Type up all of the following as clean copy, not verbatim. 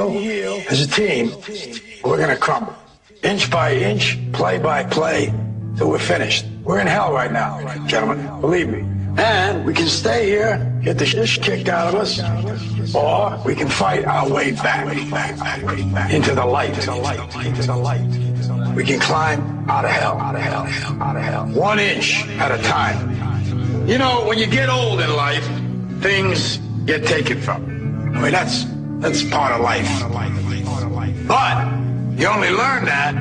heal as a team, we're going to crumble. Inch by inch, play by play, till we're finished. We're in hell right now, gentlemen, believe me. And we can stay here, get the shit kicked out of us, or we can fight our way back into the light. We can climb out of hell. 1 inch at a time. You know, when you get old in life, things get taken from you. I mean, that's part of life. But you only learn that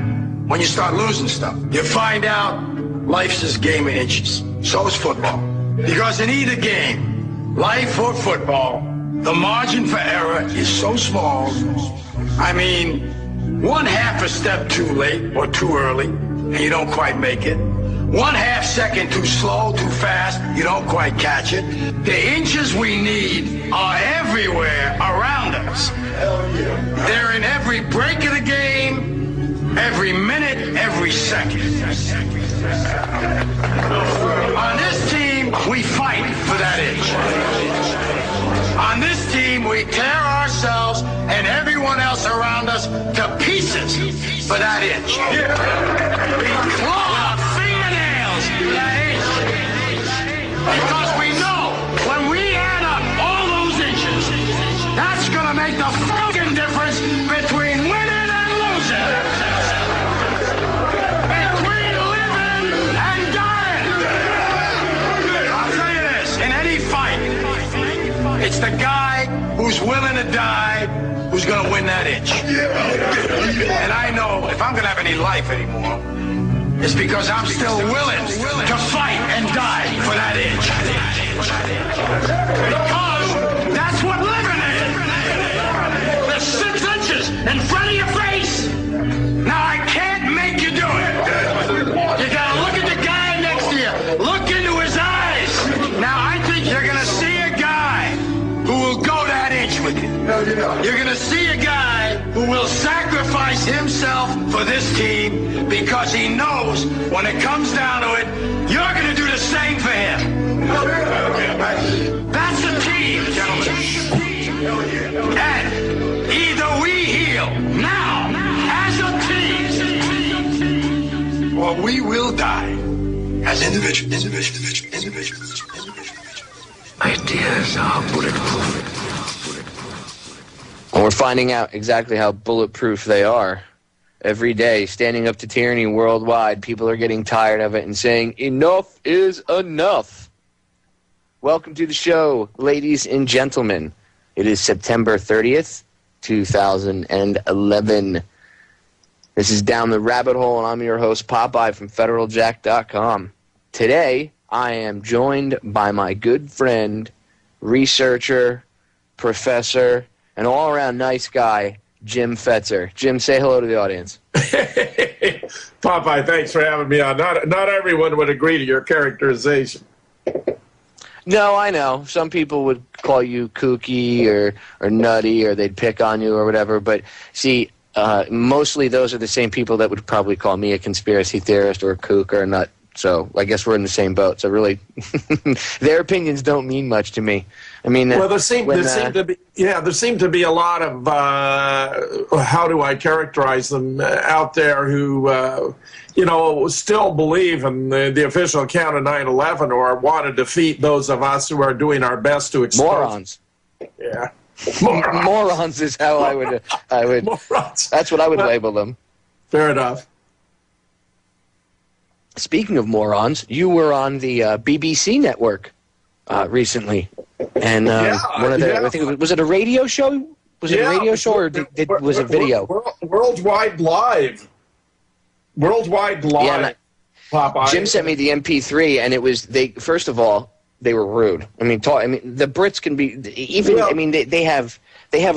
when you start losing stuff. You find out life's this game of inches. So is football. Because in either game, life or football, the margin for error is so small. I mean, 1/2 a step too late or too early, and you don't quite make it. 1/2 second too slow, too fast, you don't quite catch it. The inches we need are everywhere around us. They're in every break of the game, every minute, every second. On this team, we fight for that inch. On this team, we tear ourselves and everyone else around us to pieces for that inch. We claw our fingernails for that inch. Because we know when we add up all those inches, that's going to make the fucking difference between winning and losing. Between living and dying. I'll tell you this, in any fight, it's the guy who's willing to die who's going to win that inch. And I know if I'm going to have any life anymore, it's because I'm still willing to fight and die for that inch. Because that's what living is. There's 6 inches in front of your face. Now I can't make you do it. You got to look at the guy next to you. Look into his eyes. Now I think you're going to see a guy who will go that inch with you. You're going to see a guy who will sacrifice himself for this team because he knows when it comes down to it, you're going to do the same for him. That's a team, gentlemen. And either we heal now as a team, or we will die as individuals. Ideas are bulletproof. And we're finding out exactly how bulletproof they are. Every day, standing up to tyranny worldwide, people are getting tired of it and saying, enough is enough. Welcome to the show, ladies and gentlemen. It is September 30th, 2011. This is Down the Rabbit Hole, and I'm your host, Popeye from FederalJack.com. Today, I am joined by my good friend, researcher, professor, and all-around nice guy, Jim Fetzer. Jim, say hello to the audience. Popeye, thanks for having me on. Not everyone would agree to your characterization. No, I know. Some people would call you kooky or nutty, or they'd pick on you or whatever. But see, mostly those are the same people that would probably call me a conspiracy theorist or a kook or a nut. So I guess we're in the same boat. So really, their opinions don't mean much to me. I mean, well, there seem to be a lot of how do I characterize them out there who still believe in the official account of 9/11 or want to defeat those of us who are doing our best to expose. Morons. Yeah, morons is how I would. Morons. That's what I would label them. Fair enough. Speaking of morons, you were on the BBC network recently, and I think was it a radio show? Was it a radio show or was it video? Worldwide Live. Worldwide Live. Yeah, Jim sent me the MP3, and it was first of all, they were rude. I mean, the Brits can be even. Well, I mean, they have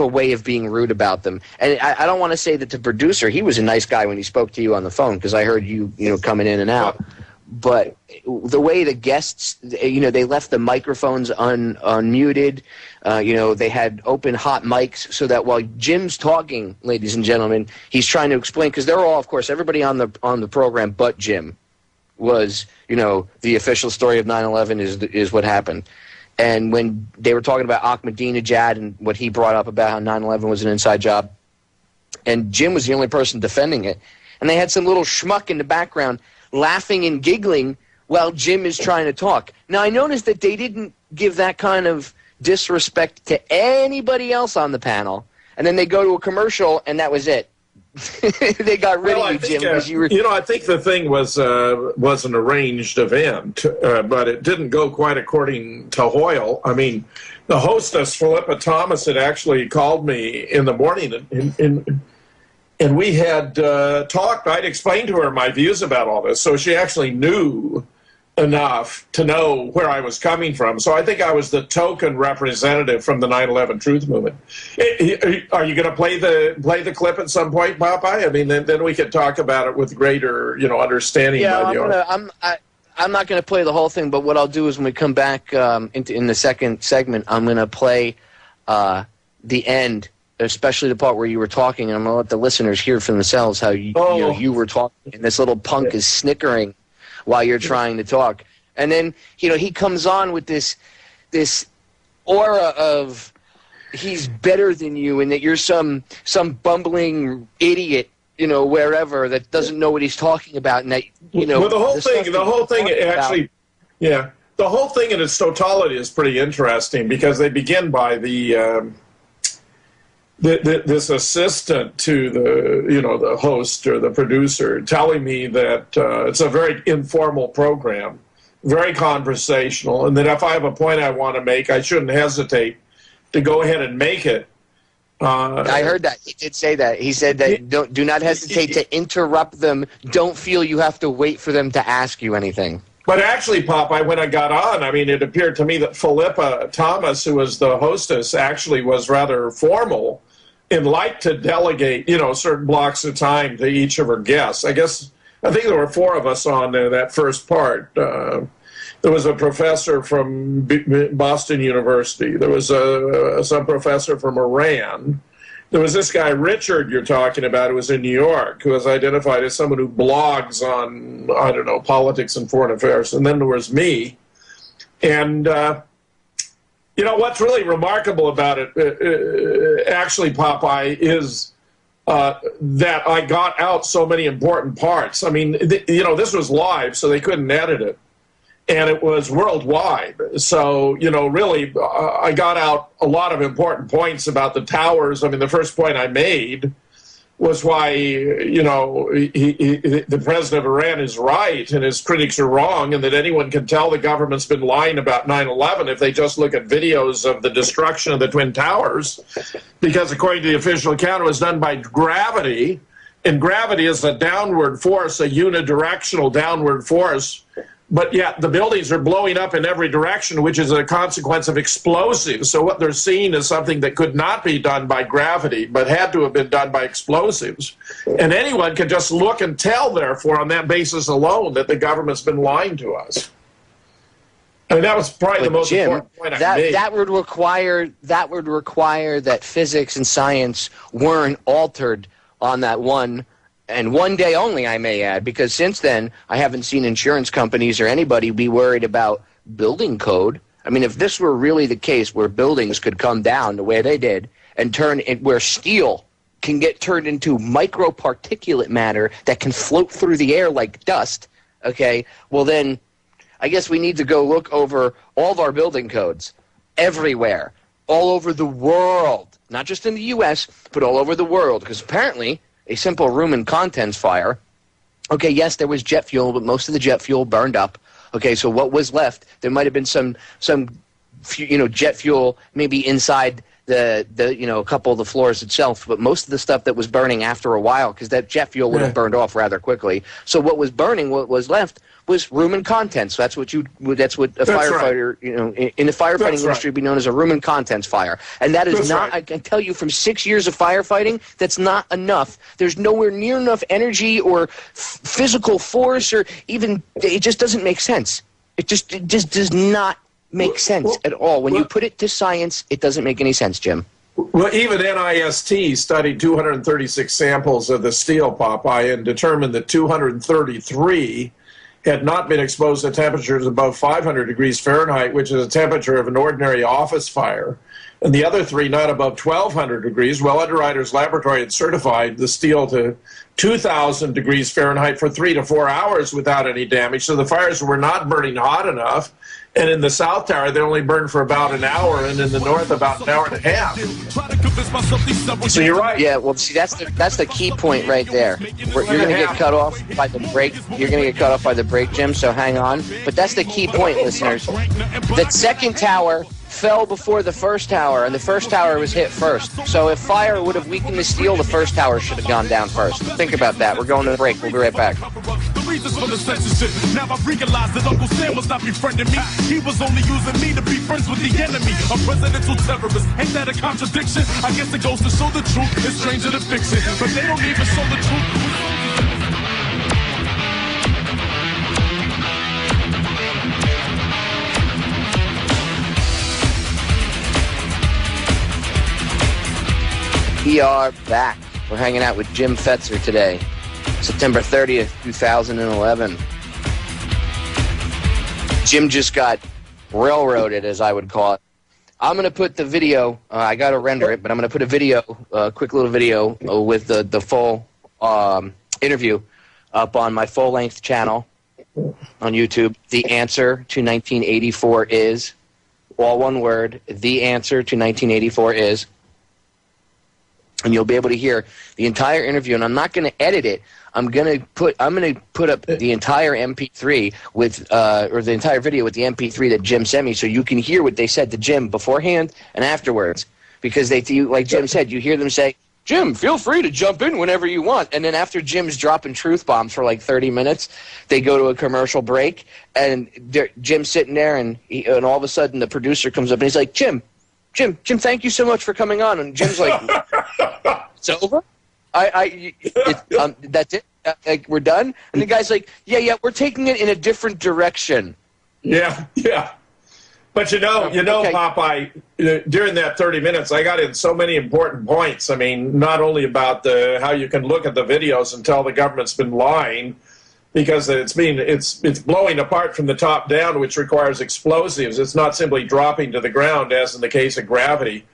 a way of being rude about them. And I don't want to say that the producer, he was a nice guy when he spoke to you on the phone because I heard you coming in and out. But the way the guests, they left the microphones unmuted. They had open hot mics so that while Jim's talking, ladies and gentlemen, he's trying to explain because they're all, of course, everybody on the program but Jim was, the official story of 9/11 is what happened. And when they were talking about Ahmadinejad and what he brought up about how 9/11 was an inside job, and Jim was the only person defending it, and they had some little schmuck in the background laughing and giggling while Jim is trying to talk. Now, I noticed that they didn't give that kind of disrespect to anybody else on the panel, and then they go to a commercial, and that was it. They got rid of you, Jim. Because you were... I think the thing was an arranged event, but it didn't go quite according to Hoyle. I mean, the hostess, Philippa Thomas, had actually called me in the morning, and we had talked. I'd explained to her my views about all this, so she actually knew enough to know where I was coming from. So I think I was the token representative from the 9/11 Truth Movement. Are you going to play the clip at some point, Popeye? I mean, then we could talk about it with greater, understanding. Yeah, I'm not going to play the whole thing, but what I'll do is when we come back in the second segment, I'm going to play the end, especially the part where you were talking, and I'm going to let the listeners hear for themselves how you were talking, and this little punk is snickering while you're trying to talk. And then, he comes on with this aura of he's better than you and that you're some bumbling idiot, wherever, that doesn't know what he's talking about. And that, well, the whole thing actually, yeah, the whole thing in its totality is pretty interesting because they begin by this assistant to the host or the producer telling me that it's a very informal program, very conversational, and that if I have a point I want to make, I shouldn't hesitate to go ahead and make it. I heard that. He did say that. He said that do not hesitate to interrupt them. Don't feel you have to wait for them to ask you anything. But actually, Popeye, when I got on, I mean, it appeared to me that Philippa Thomas, who was the hostess, actually was rather formal and liked to delegate, certain blocks of time to each of her guests. I think there were 4 of us on that first part. There was a professor from Boston University. There was some professor from Iran. There was this guy, Richard, you're talking about, who was in New York, who was identified as someone who blogs on, politics and foreign affairs. And then there was me. And what's really remarkable about it, actually, Popeye, is that I got out so many important parts. I mean, this was live, so they couldn't edit it. And it was worldwide. So, really, I got out a lot of important points about the towers. I mean, the first point I made was why, the president of Iran is right and his critics are wrong, and that anyone can tell the government's been lying about 9/11 if they just look at videos of the destruction of the Twin Towers, because according to the official account, it was done by gravity, and gravity is a downward force, a unidirectional downward force. But yet the buildings are blowing up in every direction, which is a consequence of explosives. So what they're seeing is something that could not be done by gravity, but had to have been done by explosives. And anyone can just look and tell, therefore, on that basis alone, that the government's been lying to us. I mean, that was probably the most important point I made. That would require that physics and science weren't altered on that one. And one day only, I may add, because since then, I haven't seen insurance companies or anybody be worried about building code. I mean, if this were really the case where buildings could come down the way they did and where steel can get turned into microparticulate matter that can float through the air like dust, okay, well then I guess we need to go look over all of our building codes everywhere, all over the world, not just in the U.S., but all over the world, because apparently a simple room and contents fire. Okay, yes, there was jet fuel, but most of the jet fuel burned up. Okay, so what was left? There might have been some jet fuel maybe inside the a couple of the floors itself, but most of the stuff that was burning after a while, because that jet fuel would have burned off rather quickly. So what was burning, what was left, was room and contents. So that's what a firefighter, in the firefighting industry would be known as a room and contents fire. And that is not, I can tell you from 6 years of firefighting, that's not enough. There's nowhere near enough energy or physical force, or even, it just doesn't make sense. It just does not make sense at all. When you put it to science, it doesn't make any sense, Jim. Well, even NIST studied 236 samples of the steel, Popeye, and determined that 233 had not been exposed to temperatures above 500 degrees Fahrenheit, which is a temperature of an ordinary office fire, and the other 3 not above 1,200 degrees. Well, Underwriter's Laboratory had certified the steel to 2,000 degrees Fahrenheit for 3 to 4 hours without any damage. So the fires were not burning hot enough. And in the South Tower, they only burned for about an hour, and in the North, about an hour and a half. So you're right. Yeah, well, see, that's the key point right there. You're going to get cut off by the break. You're going to get cut off by the break, Jim, so hang on. But that's the key point, listeners. The second tower fell before the first tower, and the first tower was hit first. So if fire would have weakened the steel, the first tower should have gone down first. Think about that. We're going to the break. We'll be right back. Now I realize that Uncle Sam was not befriending me. He was only using me to be friends with the enemy. A presidential terrorist. Ain't that a contradiction? I guess it goes to show the truth is stranger than fiction. But they don't even show the truth. We are back. We're hanging out with Jim Fetzer today, September 30th, 2011. Jim just got railroaded, as I would call it. I'm going to put the video, I got to render it, but I'm going to put a video, a quick little video with the full interview up on my full-length channel on YouTube. The answer to 1984 is, all one word, the answer to 1984 is. And you'll be able to hear the entire interview, and I'm not going to edit it. I'm going to put up the entire MP3 with or the entire video with the MP3 that Jim sent me, so you can hear what they said to Jim beforehand and afterwards. Because like Jim said, you hear them say, "Jim, feel free to jump in whenever you want." And then after Jim's dropping truth bombs for like 30 minutes, they go to a commercial break, and Jim's sitting there, and all of a sudden the producer comes up and he's like, Jim, thank you so much for coming on. And Jim's like, "It's over? That's it? Like, we're done?" And the guy's like, yeah, we're taking it in a different direction. Yeah. But you know, okay. Popeye, during that 30 minutes, I got in so many important points. I mean, not only about how you can look at the videos and tell the government's been lying, because it's blowing apart from the top down, which requires explosives. It's not simply dropping to the ground, as in the case of gravity.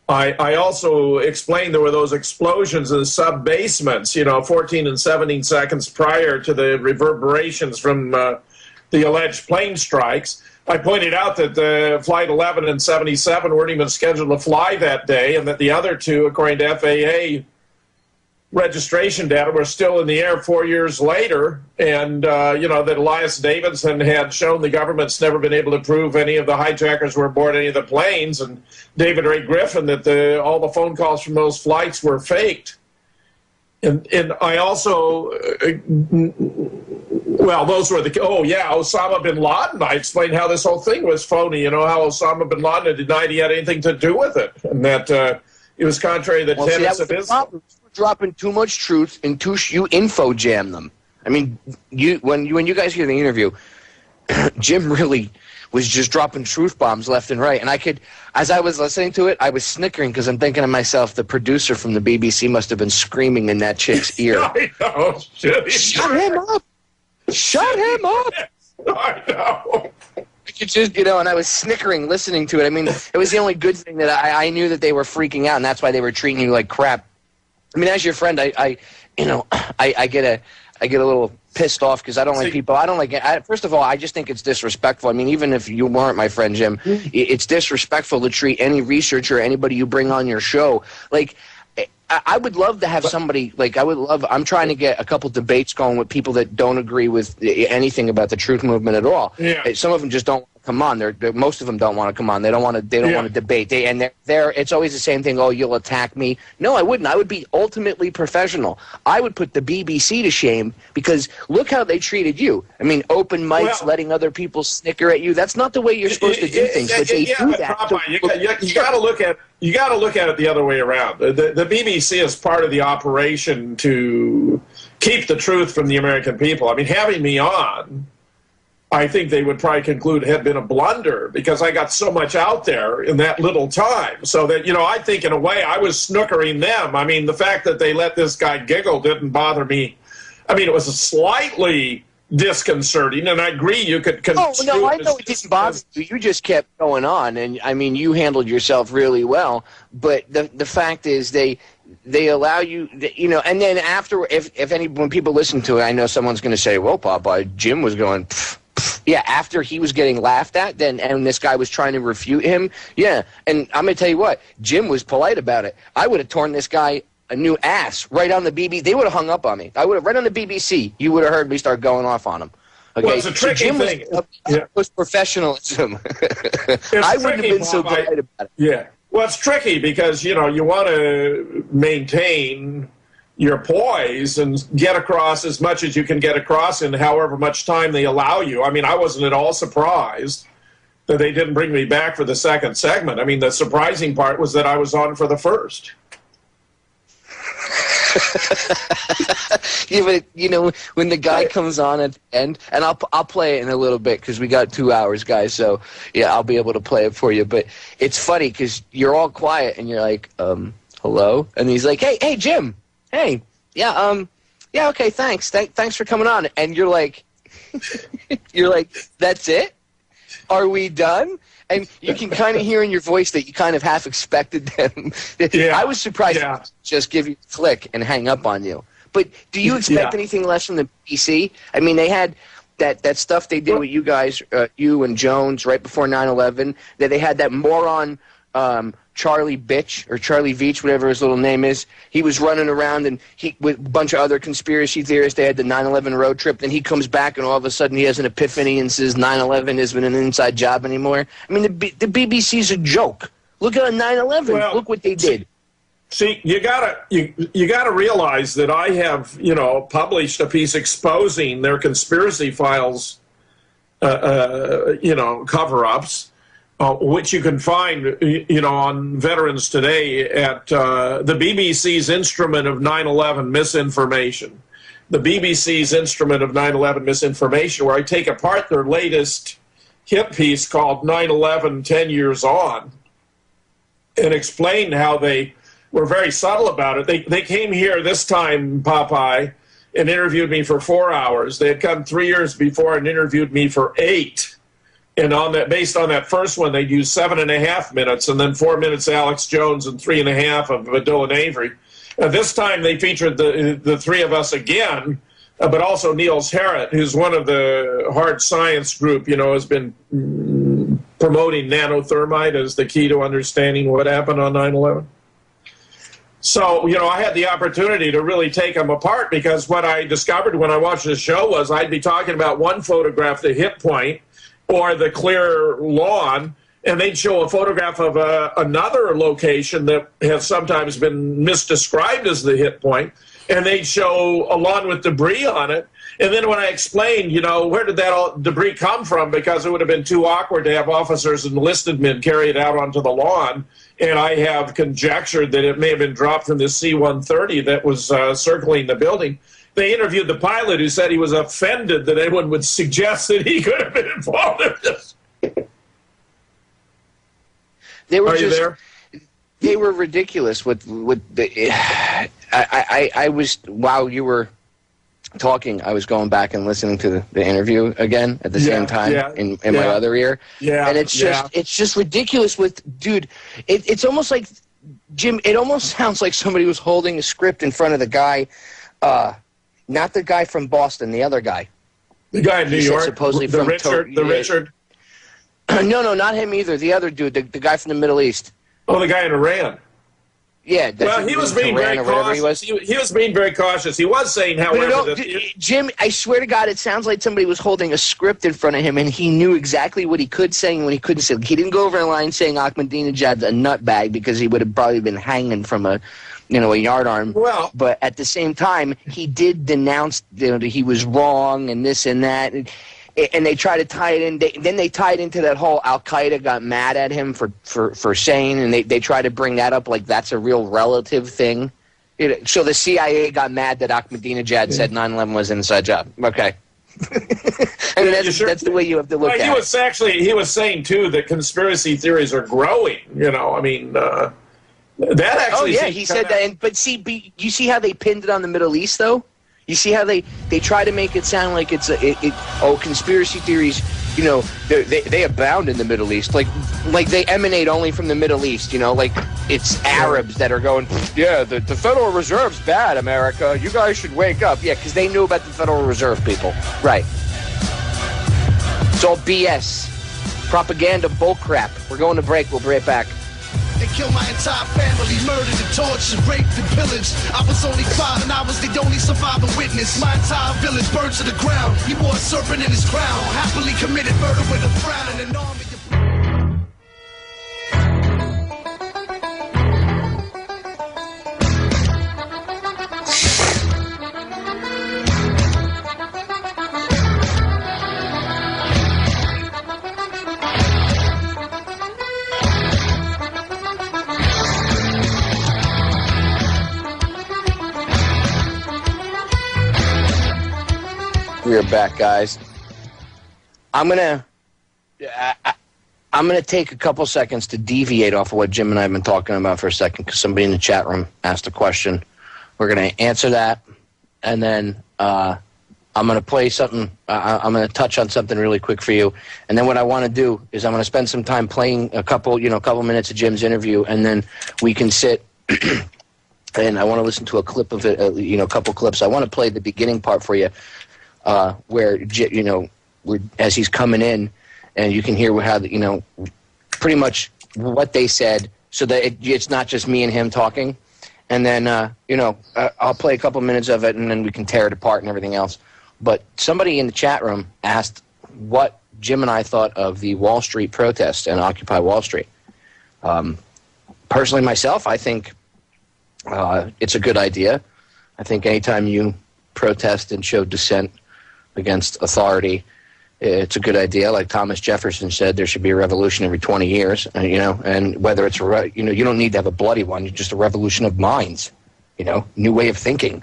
I also explained there were those explosions in the sub-basements, 14 and 17 seconds prior to the reverberations from the alleged plane strikes. I pointed out that Flight 11 and 77 weren't even scheduled to fly that day, and that the other two, according to FAA registration data, were still in the air 4 years later, and that Elias Davidson had shown the government's never been able to prove any of the hijackers were aboard any of the planes, and David Ray Griffin that all the phone calls from those flights were faked. And I also, those were Osama bin Laden. I explained how this whole thing was phony, how Osama bin Laden denied he had anything to do with it, and that it was contrary to the tenets of Islam. Dropping too much truth and you info jam them. I mean, when you guys hear the interview, Jim really was just dropping truth bombs left and right. And as I was listening to it, I was snickering because I'm thinking to myself, the producer from the BBC must have been screaming in that chick's ear. I know. Shut him up! Shut him up! I know. And I was snickering listening to it. I mean, it was the only good thing that I knew that they were freaking out, and that's why they were treating you like crap. I mean, as your friend, I get a little pissed off because I don't like people. I don't like it. First of all, I just think it's disrespectful. I mean, even if you weren't my friend, Jim, it's disrespectful to treat any researcher or anybody you bring on your show like. I would love to have somebody, I'm trying to get a couple debates going with people that don't agree with anything about the truth movement at all. Yeah. Some of them just don't come on. Most of them don't want to come on. They don't want to debate. It's always the same thing. Oh, you'll attack me. No, I wouldn't. I would be ultimately professional. I would put the BBC to shame because look how they treated you. I mean, open mics, letting other people snicker at you. That's not the way you're supposed to do things. But they do that. You got to look at You got to look at it the other way around. The BBC is part of the operation to keep the truth from the American people. I mean, having me on, I think they would probably conclude had been a blunder because I got so much out there in that little time. So that, I think in a way I was snookering them. I mean, the fact that they let this guy giggle didn't bother me. I mean, it was slightly disconcerting, and I agree you could construe no, I know it didn't bother you. You just kept going on, and I mean, you handled yourself really well. But the fact is, they allow you, and then after, when people listen to it, I know someone's going to say, well, Popeye, Jim was going, pff, pff. Yeah, after he was getting laughed at, and this guy was trying to refute him, yeah, and I'm going to tell you what, Jim was polite about it. I would have torn this guy a new ass right on the BBC. They would have hung up on me. I would have, right on the BBC, you would have heard me start going off on him. Okay, well, it's a tricky Jim thing. Was professionalism. I wouldn't have been so polite about it. Yeah. Well, it's tricky because, you want to maintain your poise and get across as much as you can get across in however much time they allow you. I mean, I wasn't at all surprised that they didn't bring me back for the second segment. I mean, the surprising part was that I was on for the first. Yeah, but when the guy comes on at the end, and I'll play it in a little bit because we got 2 hours, guys. So yeah, I'll be able to play it for you. But it's funny because you're all quiet and you're like, hello, and he's like, hey, Jim, hey, yeah, okay, thanks, thanks for coming on, and you're like, that's it? Are we done? And you can kind of hear in your voice that you kind of half expected them. Yeah, I was surprised to just give you a click and hang up on you. But do you expect anything less from the BBC? I mean, they had that stuff they did with you guys, you and Jones, right before 9/11. That they had that moron Charlie Bitch or Charlie Veach, whatever his little name is. He was running around and with a bunch of other conspiracy theorists. They had the 9/11 road trip. Then he comes back and all of a sudden he has an epiphany and says 9/11 isn't an inside job anymore. I mean, the BBC's a joke. Look at 9/11. Well, look what they did. See, you gotta realize that I have published a piece exposing their conspiracy files, cover-ups. Which you can find, on Veterans Today at the BBC's Instrument of 9/11 Misinformation. The BBC's Instrument of 9/11 Misinformation, where I take apart their latest hit piece called 9/11 10 Years On and explain how they were very subtle about it. They came here this time, Popeye, and interviewed me for 4 hours. They had come 3 years before and interviewed me for 8. And based on that first one, they'd use 7.5 minutes, and then 4 minutes Alex Jones and 3.5 of Dylan Avery. This time they featured the three of us again, but also Niels Harrit, who's one of the hard science group, has been promoting nanothermite as the key to understanding what happened on 9/11. So, I had the opportunity to really take them apart because what I discovered when I watched the show was I'd be talking about one photograph, the hit point, or the clear lawn, and they'd show a photograph of another location that has sometimes been misdescribed as the hit point, and they'd show a lawn with debris on it. And then when I explained, where did that debris come from, because it would have been too awkward to have officers and enlisted men carry it out onto the lawn, and I have conjectured that it may have been dropped from the C-130 that was circling the building. They interviewed the pilot, who said he was offended that anyone would suggest that he could have been involved in this. Are you there? They were ridiculous with the. I was, while you were talking, I was going back and listening to the interview again at the same time in my other ear. Yeah, and it's just ridiculous. Dude, it's almost like, Jim. It almost sounds like somebody was holding a script in front of the guy. Not the guy from Boston, the other guy. The guy in New York, supposedly the from Richard. No, not him either. The other dude, the guy from the Middle East. Oh, the guy in Iran. Yeah. Well, he was being very cautious. He was being very cautious. He was saying, however, Jim, I swear to God, it sounds like somebody was holding a script in front of him, and he knew exactly what he could say and what he couldn't say. He didn't go over the line saying Ahmadinejad's a nutbag, because he would have probably been hanging from a yardarm. Well, but at the same time, he did denounce that he was wrong and this and that, and they try to tie it in. Then they tied into that whole Al Qaeda got mad at him for saying, and they try to bring that up like that's a real relative thing. So the CIA got mad that Ahmadinejad said 9/11 was an inside job. Okay. I mean, that's the way you have to look at it. He was saying too that conspiracy theories are growing. That actually. Oh yeah, he said that. But you see how they pinned it on the Middle East, though. You see how they try to make it sound like it's conspiracy theories. You know, they abound in the Middle East. Like they emanate only from the Middle East. You know, like it's Arabs that are going, yeah, the Federal Reserve's bad, America. You guys should wake up. Yeah, because they knew about the Federal Reserve, people. Right. It's all BS. Propaganda bullcrap. We're going to break. We'll be right back. They killed my entire family, murdered and tortured, raped and pillaged. I was only 5 and I was the only surviving witness. My entire village burned to the ground. He wore a serpent in his crown. Happily committed murder with a frown and an army. We're back, guys. I'm gonna take a couple seconds to deviate off of what Jim and I have been talking about for a second because somebody in the chat room asked a question. We're gonna answer that, and then I'm gonna play something. I'm gonna touch on something really quick for you, and then what I want to do is I'm gonna spend some time playing a couple minutes of Jim's interview, and then we can sit. And I want to listen to a clip of it. A couple clips. I want to play the beginning part for you. Where as he's coming in, and you can hear how pretty much what they said, so that it's not just me and him talking. And then I'll play a couple minutes of it, and then we can tear it apart and everything else. But somebody in the chat room asked what Jim and I thought of the Wall Street protest and Occupy Wall Street. Personally, myself, I think it's a good idea. I think anytime you protest and show dissent against authority, it's a good idea. Like Thomas Jefferson said, there should be a revolution every 20 years. And whether it's you don't need to have a bloody one. It's just a revolution of minds. New way of thinking.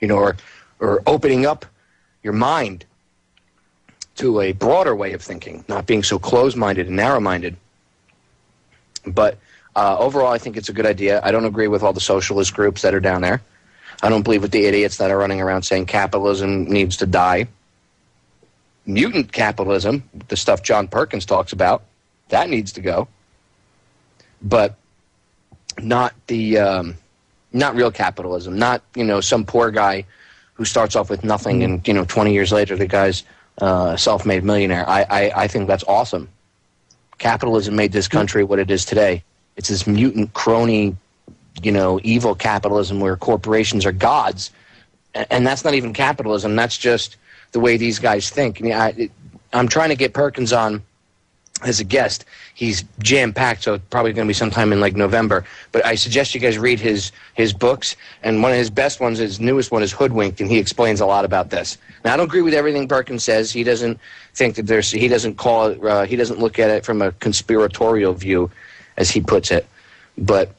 Or opening up your mind to a broader way of thinking, not being so closed-minded and narrow-minded. But overall, I think it's a good idea. I don't agree with all the socialist groups that are down there. I don't believe with the idiots that are running around saying capitalism needs to die. Mutant capitalism, the stuff John Perkins talks about, that needs to go. But not not real capitalism. Not some poor guy who starts off with nothing and 20 years later the guy's a self-made millionaire. I think that's awesome. Capitalism made this country what it is today. It's this mutant crony, evil capitalism where corporations are gods. And that's not even capitalism. That's just the way these guys think. I'm trying to get Perkins on as a guest. He's jam-packed, so it's probably going to be sometime in November. But I suggest you guys read his books. And one of his best ones, his newest one, is Hoodwinked, and he explains a lot about this. Now, I don't agree with everything Perkins says. He doesn't think that he doesn't call it, he doesn't look at it from a conspiratorial view, as he puts it. But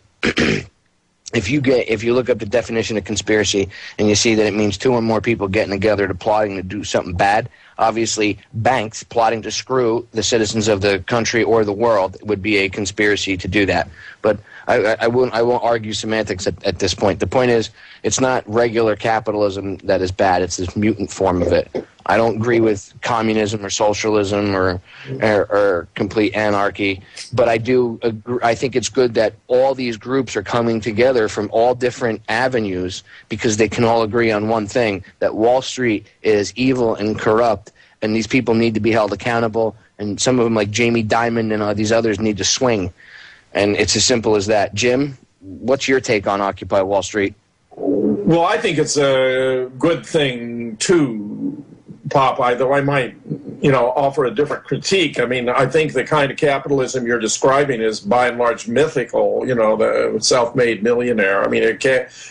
if you look up the definition of conspiracy and you see that it means two or more people getting together to plotting to do something bad, obviously banks plotting to screw the citizens of the country or the world would be a conspiracy to do that. But I won't argue semantics at this point. The point is, it's not regular capitalism that is bad. It's this mutant form of it. I don't agree with communism or socialism or complete anarchy, but I do agree. I think it's good that all these groups are coming together from all different avenues because they can all agree on one thing, that Wall Street is evil and corrupt, and these people need to be held accountable, and some of them, like Jamie Dimon and all these others, need to swing. And it's as simple as that. Jim, what's your take on Occupy Wall Street? Well, I think it's a good thing too, Popeye, though I might, offer a different critique. I mean, I think the kind of capitalism you're describing is by and large mythical, the self-made millionaire. I mean, it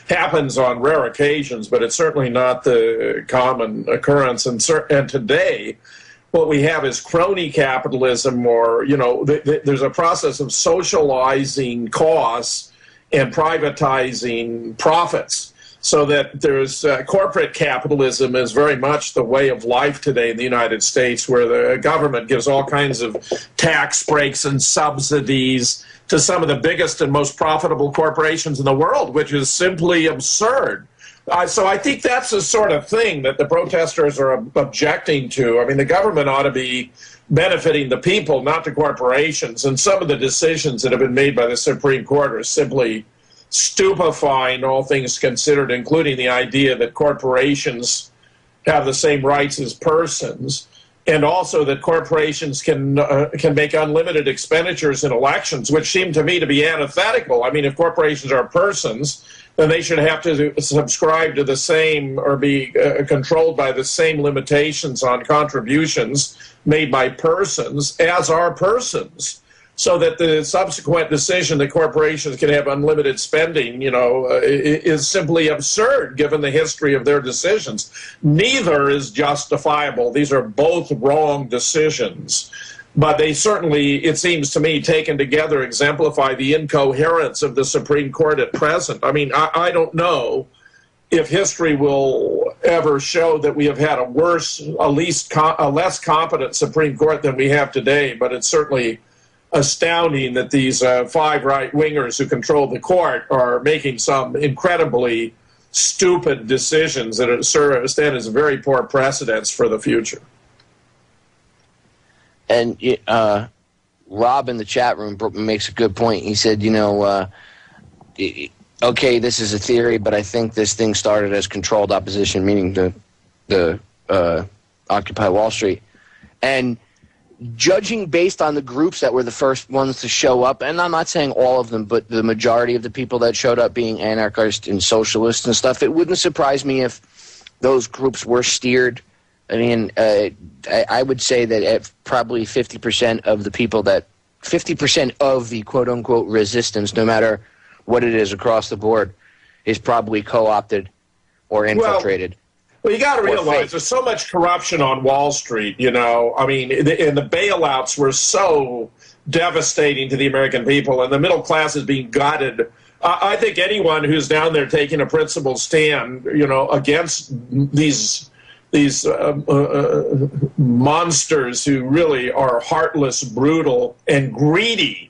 happens on rare occasions, but it's certainly not the common occurrence. And today, what we have is crony capitalism, or, there's a process of socializing costs and privatizing profits. So that there's corporate capitalism is very much the way of life today in the United States, where the government gives all kinds of tax breaks and subsidies to some of the biggest and most profitable corporations in the world, which is simply absurd. So I think that's the sort of thing that the protesters are objecting to. I mean, the government ought to be benefiting the people, not the corporations. And some of the decisions that have been made by the Supreme Court are simply stupefying, all things considered, including the idea that corporations have the same rights as persons, and also that corporations can make unlimited expenditures in elections, which seem to me to be antithetical. I mean, if corporations are persons, then they should have to subscribe to the same or be controlled by the same limitations on contributions made by persons as are persons, so that the subsequent decision that corporations can have unlimited spending, is simply absurd given the history of their decisions. Neither is justifiable. These are both wrong decisions. But they certainly, it seems to me, taken together, exemplify the incoherence of the Supreme Court at present. I mean, I don't know if history will ever show that we have had a less competent Supreme Court than we have today, but it's certainly astounding that these 5 right-wingers who control the court are making some incredibly stupid decisions that stand as very poor precedents for the future. And Rob in the chat room makes a good point. He said, okay, this is a theory, but I think this thing started as controlled opposition, meaning the Occupy Wall Street. And judging based on the groups that were the first ones to show up, and I'm not saying all of them, but the majority of the people that showed up being anarchists and socialists and stuff, it wouldn't surprise me if those groups were steered. I mean, I would say that at probably 50% of the people 50% of the quote-unquote resistance, no matter what it is across the board, is probably co-opted or infiltrated. Well, you got to realize there's so much corruption on Wall Street, I mean, and the bailouts were so devastating to the American people, and the middle class is being gutted. I think anyone who's down there taking a principled stand, against these monsters who really are heartless, brutal, and greedy.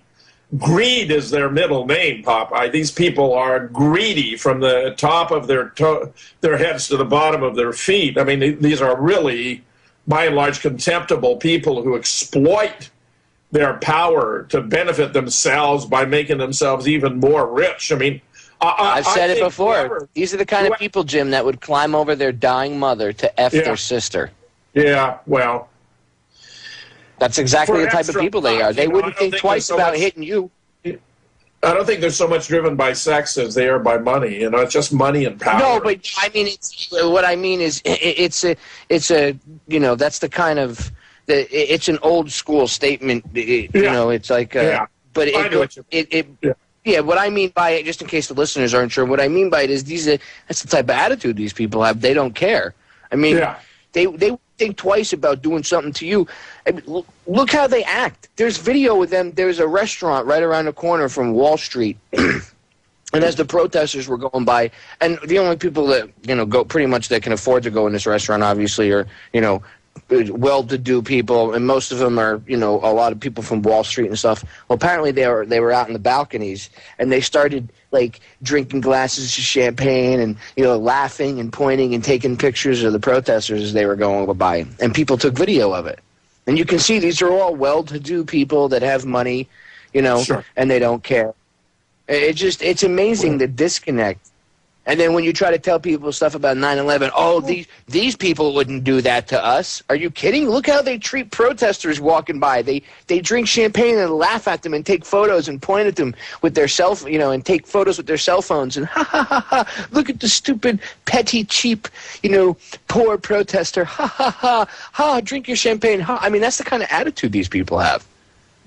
Greed is their middle name, Popeye. These people are greedy from the top of their heads to the bottom of their feet. I mean, these are really, by and large, contemptible people who exploit their power to benefit themselves by making themselves even more rich. I mean, I've said it before. These are the kind of people, Jim, that would climb over their dying mother to F their sister. Yeah, well. That's exactly the type of people they are. They wouldn't think twice about hitting you. I don't think they're so much driven by sex as they are by money. It's just money and power. No, but I mean, what I mean is, it's a that's the kind of it's an old school statement. It's like, but what I mean by it, just in case the listeners aren't sure, what I mean by it is that's the type of attitude these people have. They don't care. I mean, they think twice about doing something to you. I mean, look how they act. There's video of them. There's a restaurant right around the corner from Wall Street. And as the protesters were going by, and the only people that, go pretty much that can afford to go in this restaurant, obviously, are, well-to-do people, and most of them are, a lot of people from Wall Street and stuff. Well, apparently they were out in the balconies, and they started, drinking glasses of champagne and, laughing and pointing and taking pictures of the protesters as they were going by. And people took video of it. And you can see these are all well-to-do people that have money, Sure. And they don't care. It's amazing the disconnect. And then when you try to tell people stuff about 9/11, these people wouldn't do that to us. Are you kidding? Look how they treat protesters walking by. They drink champagne and laugh at them and take photos and point at them with their and take photos with their cell phones and look at the stupid, petty, cheap, poor protester. Drink your champagne. I mean, that's the kind of attitude these people have.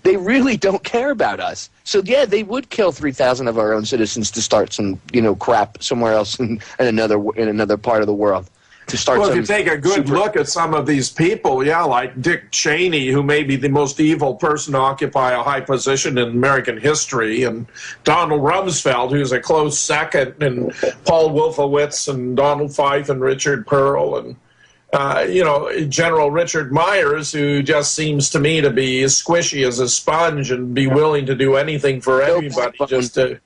They really don't care about us. So, yeah, they would kill 3,000 of our own citizens to start some, crap somewhere else in another part of the world. To start. Well, if you take a good look at some of these people, like Dick Cheney, who may be the most evil person to occupy a high position in American history, and Donald Rumsfeld, who's a close second, and Paul Wolfowitz, and Donald Fife, and Richard Pearl, and General Richard Myers, who just seems to me to be as squishy as a sponge and be willing to do anything for everybody just to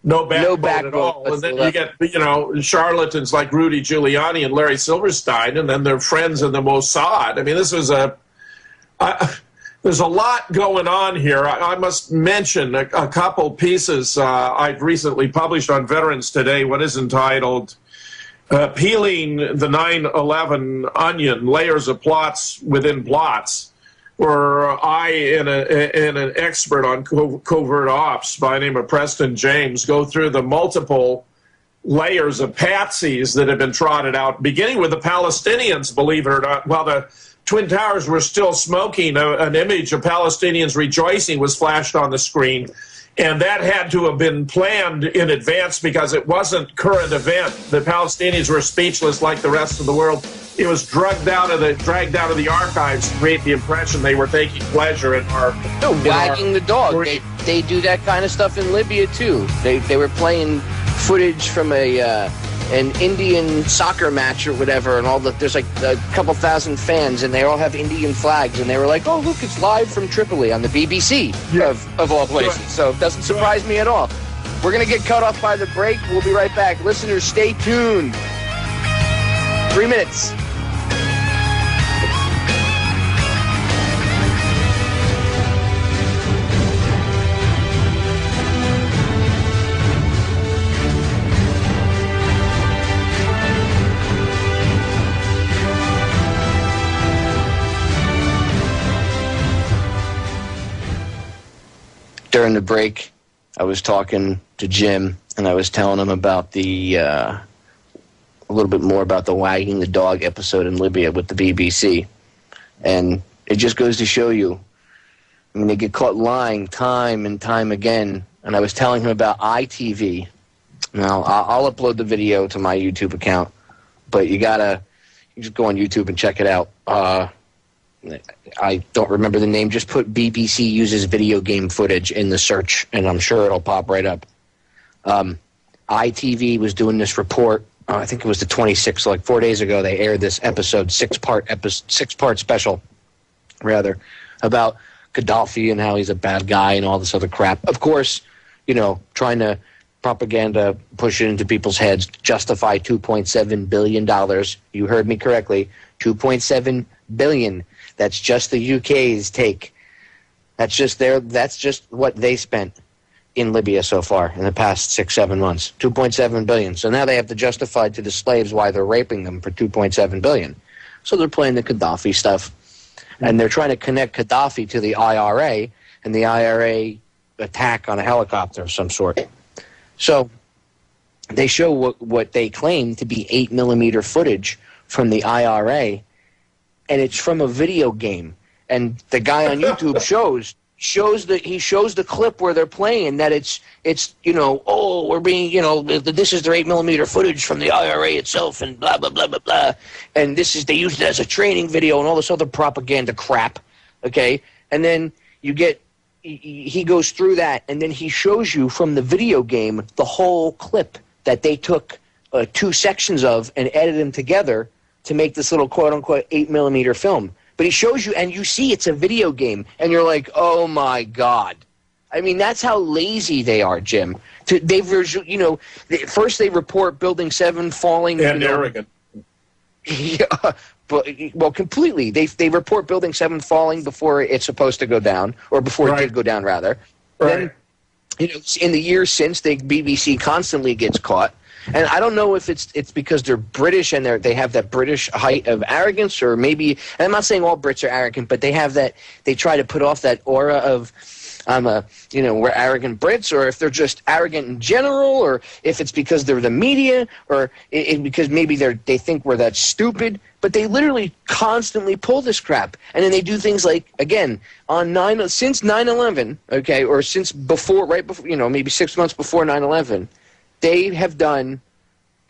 no backbone at all. And then you get, charlatans like Rudy Giuliani and Larry Silverstein, and then they're friends in the Mossad. I mean, this is there's a lot going on here. I must mention a couple pieces I've recently published on Veterans Today. One is entitled Peeling the 9/11 Onion, Layers of Plots Within Plots, where I and an expert on covert ops by the name of Preston James go through the multiple layers of patsies that have been trotted out, beginning with the Palestinians, believe it or not. While the Twin Towers were still smoking, an image of Palestinians rejoicing was flashed on the screen. And that had to have been planned in advance because it wasn't current event. The Palestinians were speechless like the rest of the world. It was dragged out of the archives to create the impression they were taking pleasure in our... wagging the dog. They do that kind of stuff in Libya, too. They were playing footage from an Indian soccer match or whatever, and there's like a couple thousand fans, and they all have Indian flags, and they were like, "Oh, look, it's live from Tripoli on the BBC of all places." So it doesn't surprise me at all. We're gonna get cut off by the break. We'll be right back. Listeners, stay tuned. 3 minutes. During the break, I was talking to Jim, and I was telling him about a little bit more about the wagging the dog episode in Libya with the BBC. And it just goes to show you, I mean, they get caught lying time and time again. And I was telling him about ITV. Now, I'll upload the video to my YouTube account, but you just go on YouTube and check it out. I don't remember the name. Just put BBC uses video game footage in the search, and I'm sure it'll pop right up. ITV was doing this report. I think it was the 26th, like 4 days ago. They aired this episode, six-part special, rather, about Gaddafi and how he's a bad guy and all this other crap. Of course, trying to propaganda, push it into people's heads, justify $2.7 billion. You heard me correctly, $2.7 billion. That's just the UK's take. That's just what they spent in Libya so far in the past 6-7 months. $2.7 billion. So now they have to justify to the slaves why they're raping them for $2.7 billion. So they're playing the Gaddafi stuff. And they're trying to connect Gaddafi to the IRA and the IRA attack on a helicopter of some sort. So they show what they claim to be 8mm footage from the IRA, and it's from a video game. And the guy on YouTube shows the clip where they're playing that it's we're being, this is their 8mm footage from the IRA itself and blah blah blah blah blah, and they used it as a training video and all this other propaganda crap. Okay, and then he goes through that, and then he shows you from the video game the whole clip that they took 2 sections of and edited them together to make this little quote-unquote 8mm film. But he shows you, and you see it's a video game, and you're like, oh, my God. I mean, that's how lazy they are, Jim. First they report Building 7 falling. And arrogant. Yeah, well, completely. They report Building 7 falling before it's supposed to go down, or before it did go down, rather. Right. Then, in the years since, the BBC constantly gets caught. And I don't know if it's because they're British and they have that British height of arrogance, or maybe, and I'm not saying all Brits are arrogant, but they have that, they try to put off that aura of, we're arrogant Brits, or if they're just arrogant in general, or if it's because they're the media, or because maybe they think we're that stupid. But they literally constantly pull this crap. And then they do things like, again, since 9/11, okay, or since right before, maybe 6 months before 9/11, they have done,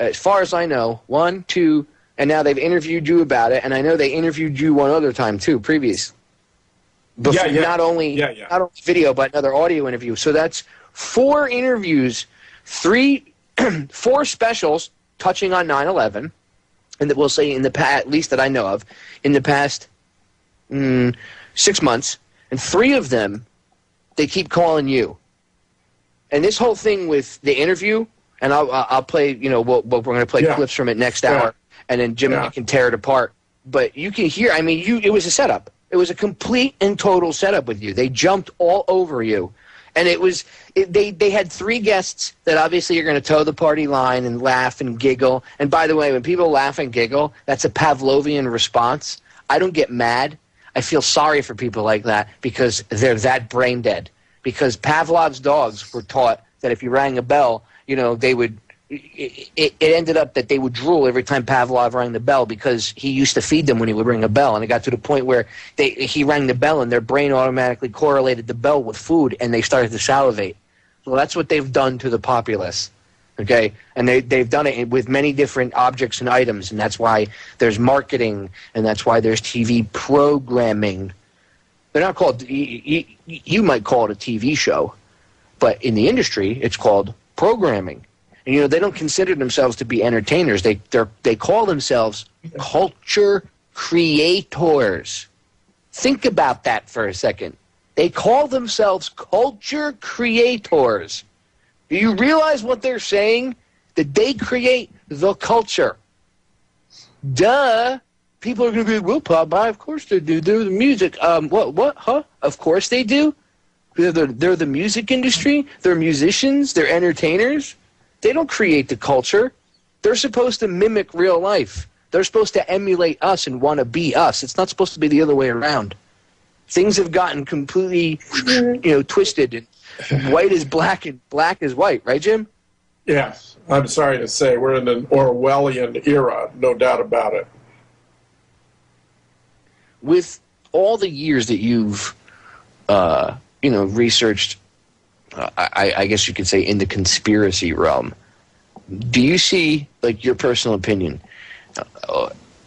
as far as I know, 1, 2, and now they've interviewed you about it, and I know they interviewed you one other time too, previous. Before, not only video, but another audio interview. So that's 4 interviews, 4 specials touching on 9/11, and that we'll say in the past, at least that I know of, in the past 6 months, and 3 of them, they keep calling you. And this whole thing with the interview, and I'll play, we're going to play clips from it next hour, and then Jim and I can tear it apart. But you can hear, it was a setup. It was a complete and total setup with you. They jumped all over you. And they had 3 guests that obviously are going to toe the party line and laugh and giggle. And by the way, when people laugh and giggle, that's a Pavlovian response. I don't get mad. I feel sorry for people like that because they're that brain dead. Because Pavlov's dogs were taught that if you rang a bell, they would. It ended up that they would drool every time Pavlov rang the bell because he used to feed them when he would ring a bell, and it got to the point where he rang the bell and their brain automatically correlated the bell with food, and they started to salivate. Well, that's what they've done to the populace, okay? And they've done it with many different objects and items, and that's why there's marketing, and that's why there's TV programming. They're not called. You might call it a TV show, but in the industry, it's called programming. And, they don't consider themselves to be entertainers. They call themselves culture creators. Think about that for a second. They call themselves culture creators. Do you realize what they're saying? That they create the culture. Duh. People are going to be, well, Popeye, of course they do. They're the music. What? Huh? Of course they do. They're the music industry. They're musicians. They're entertainers. They don't create the culture. They're supposed to mimic real life. They're supposed to emulate us and want to be us. It's not supposed to be the other way around. Things have gotten completely, twisted. And white is black and black is white. Right, Jim? Yes. I'm sorry to say we're in an Orwellian era, no doubt about it. With all the years that you've, researched, I guess you could say, in the conspiracy realm, do you see, your personal opinion,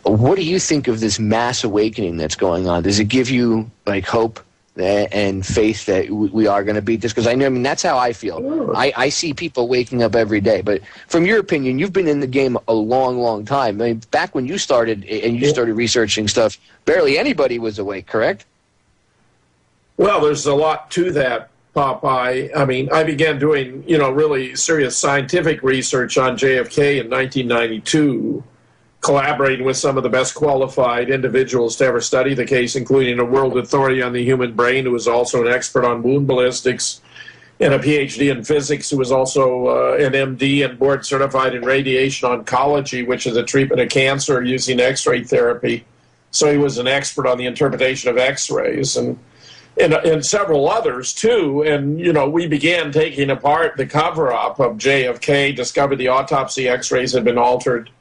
what do you think of this mass awakening that's going on? Does it give you, hope and faith that we are going to beat this? Because that's how I feel. I see people waking up every day. But from your opinion, you've been in the game a long, long time. Back when you started and you started researching stuff, barely anybody was awake, correct? Well, there's a lot to that, Popeye. I began doing, really serious scientific research on JFK in 1992, collaborating with some of the best qualified individuals to ever study the case, including a world authority on the human brain who was also an expert on wound ballistics, and a PhD in physics who was also an MD and board certified in radiation oncology, which is a treatment of cancer using X-ray therapy. So he was an expert on the interpretation of X-rays, and several others, too. And, we began taking apart the cover-up of JFK, discovered the autopsy X-rays had been altered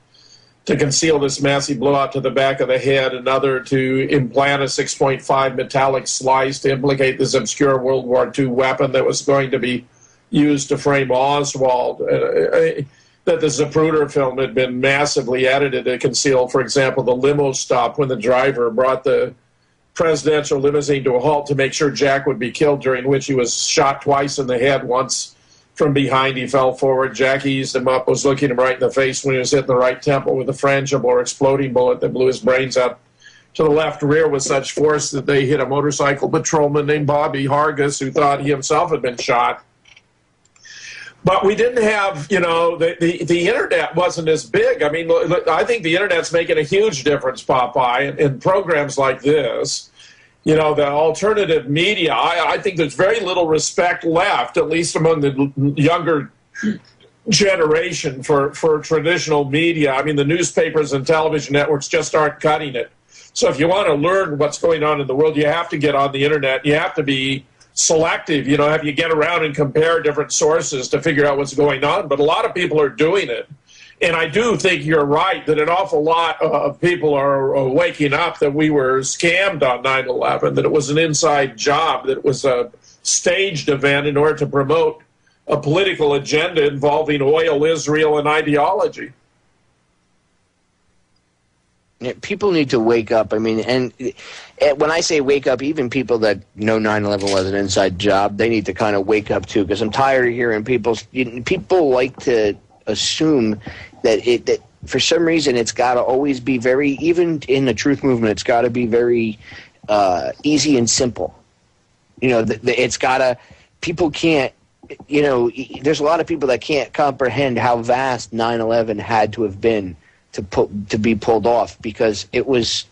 to conceal this massive blowout to the back of the head, another to implant a 6.5 metallic slice to implicate this obscure World War II weapon that was going to be used to frame Oswald. That the Zapruder film had been massively edited to conceal, for example, the limo stop when the driver brought the presidential limousine to a halt to make sure Jack would be killed, during which he was shot twice in the head. Once from behind, he fell forward. Jack eased him up, was looking him right in the face when he was hitting the right temple with a frangible or exploding bullet that blew his brains out to the left rear with such force that they hit a motorcycle patrolman named Bobby Hargis, who thought he himself had been shot. But we didn't have, the internet wasn't as big. I think the internet's making a huge difference, Popeye, in programs like this. The alternative media, I think there's very little respect left, at least among the younger generation, for traditional media. The newspapers and television networks just aren't cutting it. So if you want to learn what's going on in the world, you have to get on the internet. You have to be selective, have you get around and compare different sources to figure out what's going on. But a lot of people are doing it. And I do think you're right that an awful lot of people are waking up that we were scammed on 9/11, that it was an inside job, that it was a staged event in order to promote a political agenda involving oil, Israel, and ideology. Yeah, people need to wake up. And when I say wake up, even people that know 9/11 was an inside job, they need to kind of wake up too, because I'm tired of hearing people like to assume that for some reason it's got to always be very, even in the truth movement, it's got to be very easy and simple. It's got to, people can't you know, there's a lot of people that can't comprehend how vast 9/11 had to have been to be pulled off, because it was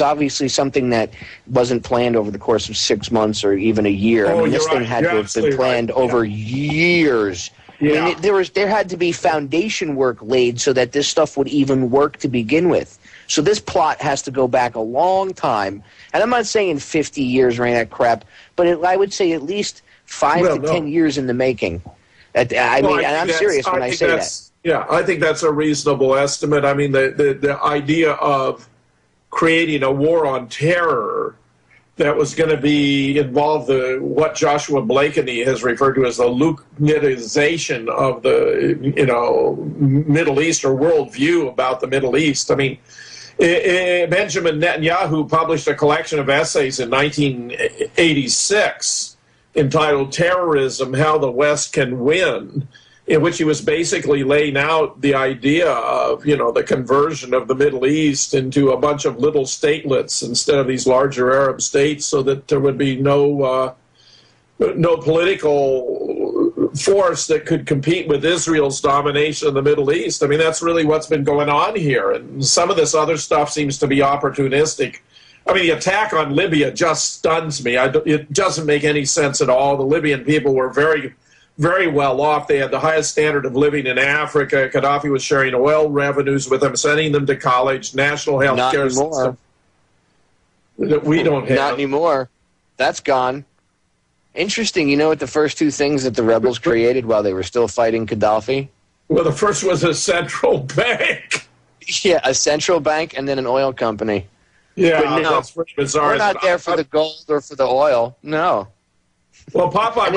obviously something that wasn't planned over the course of 6 months or even a year. I mean, this thing had to have been planned over years. Yeah. I mean, there had to be foundation work laid so that this stuff would even work to begin with. So this plot has to go back a long time, and I'm not saying 50 years or any of that crap, but I would say at least 5 to 10 years in the making. I mean, and I'm serious when I say that. Yeah, I think that's a reasonable estimate. I mean, the idea of creating a war on terror that was going to involve what Joshua Blakeney has referred to as the Lukenitization of the Middle East, or worldview about the Middle East. I mean, Benjamin Netanyahu published a collection of essays in 1986 entitled "Terrorism: How the West Can Win," in which he was basically laying out the idea of, the conversion of the Middle East into a bunch of little statelets instead of these larger Arab states, so that there would be no political force that could compete with Israel's domination of the Middle East. I mean, that's really what's been going on here. And some of this other stuff seems to be opportunistic. I mean, the attack on Libya just stuns me. It doesn't make any sense at all. The Libyan people were very, very well off. They had the highest standard of living in Africa. Gaddafi was sharing oil revenues with them, sending them to college, national health care system that we don't have. Not anymore. That's gone. Interesting. You know what the first two things that the rebels created while they were still fighting Gaddafi? Well, the first was a central bank. Yeah, a central bank and then an oil company. Yeah, but no, that's pretty bizarre. We're not there for the gold or for the oil. No. Well, Popeye,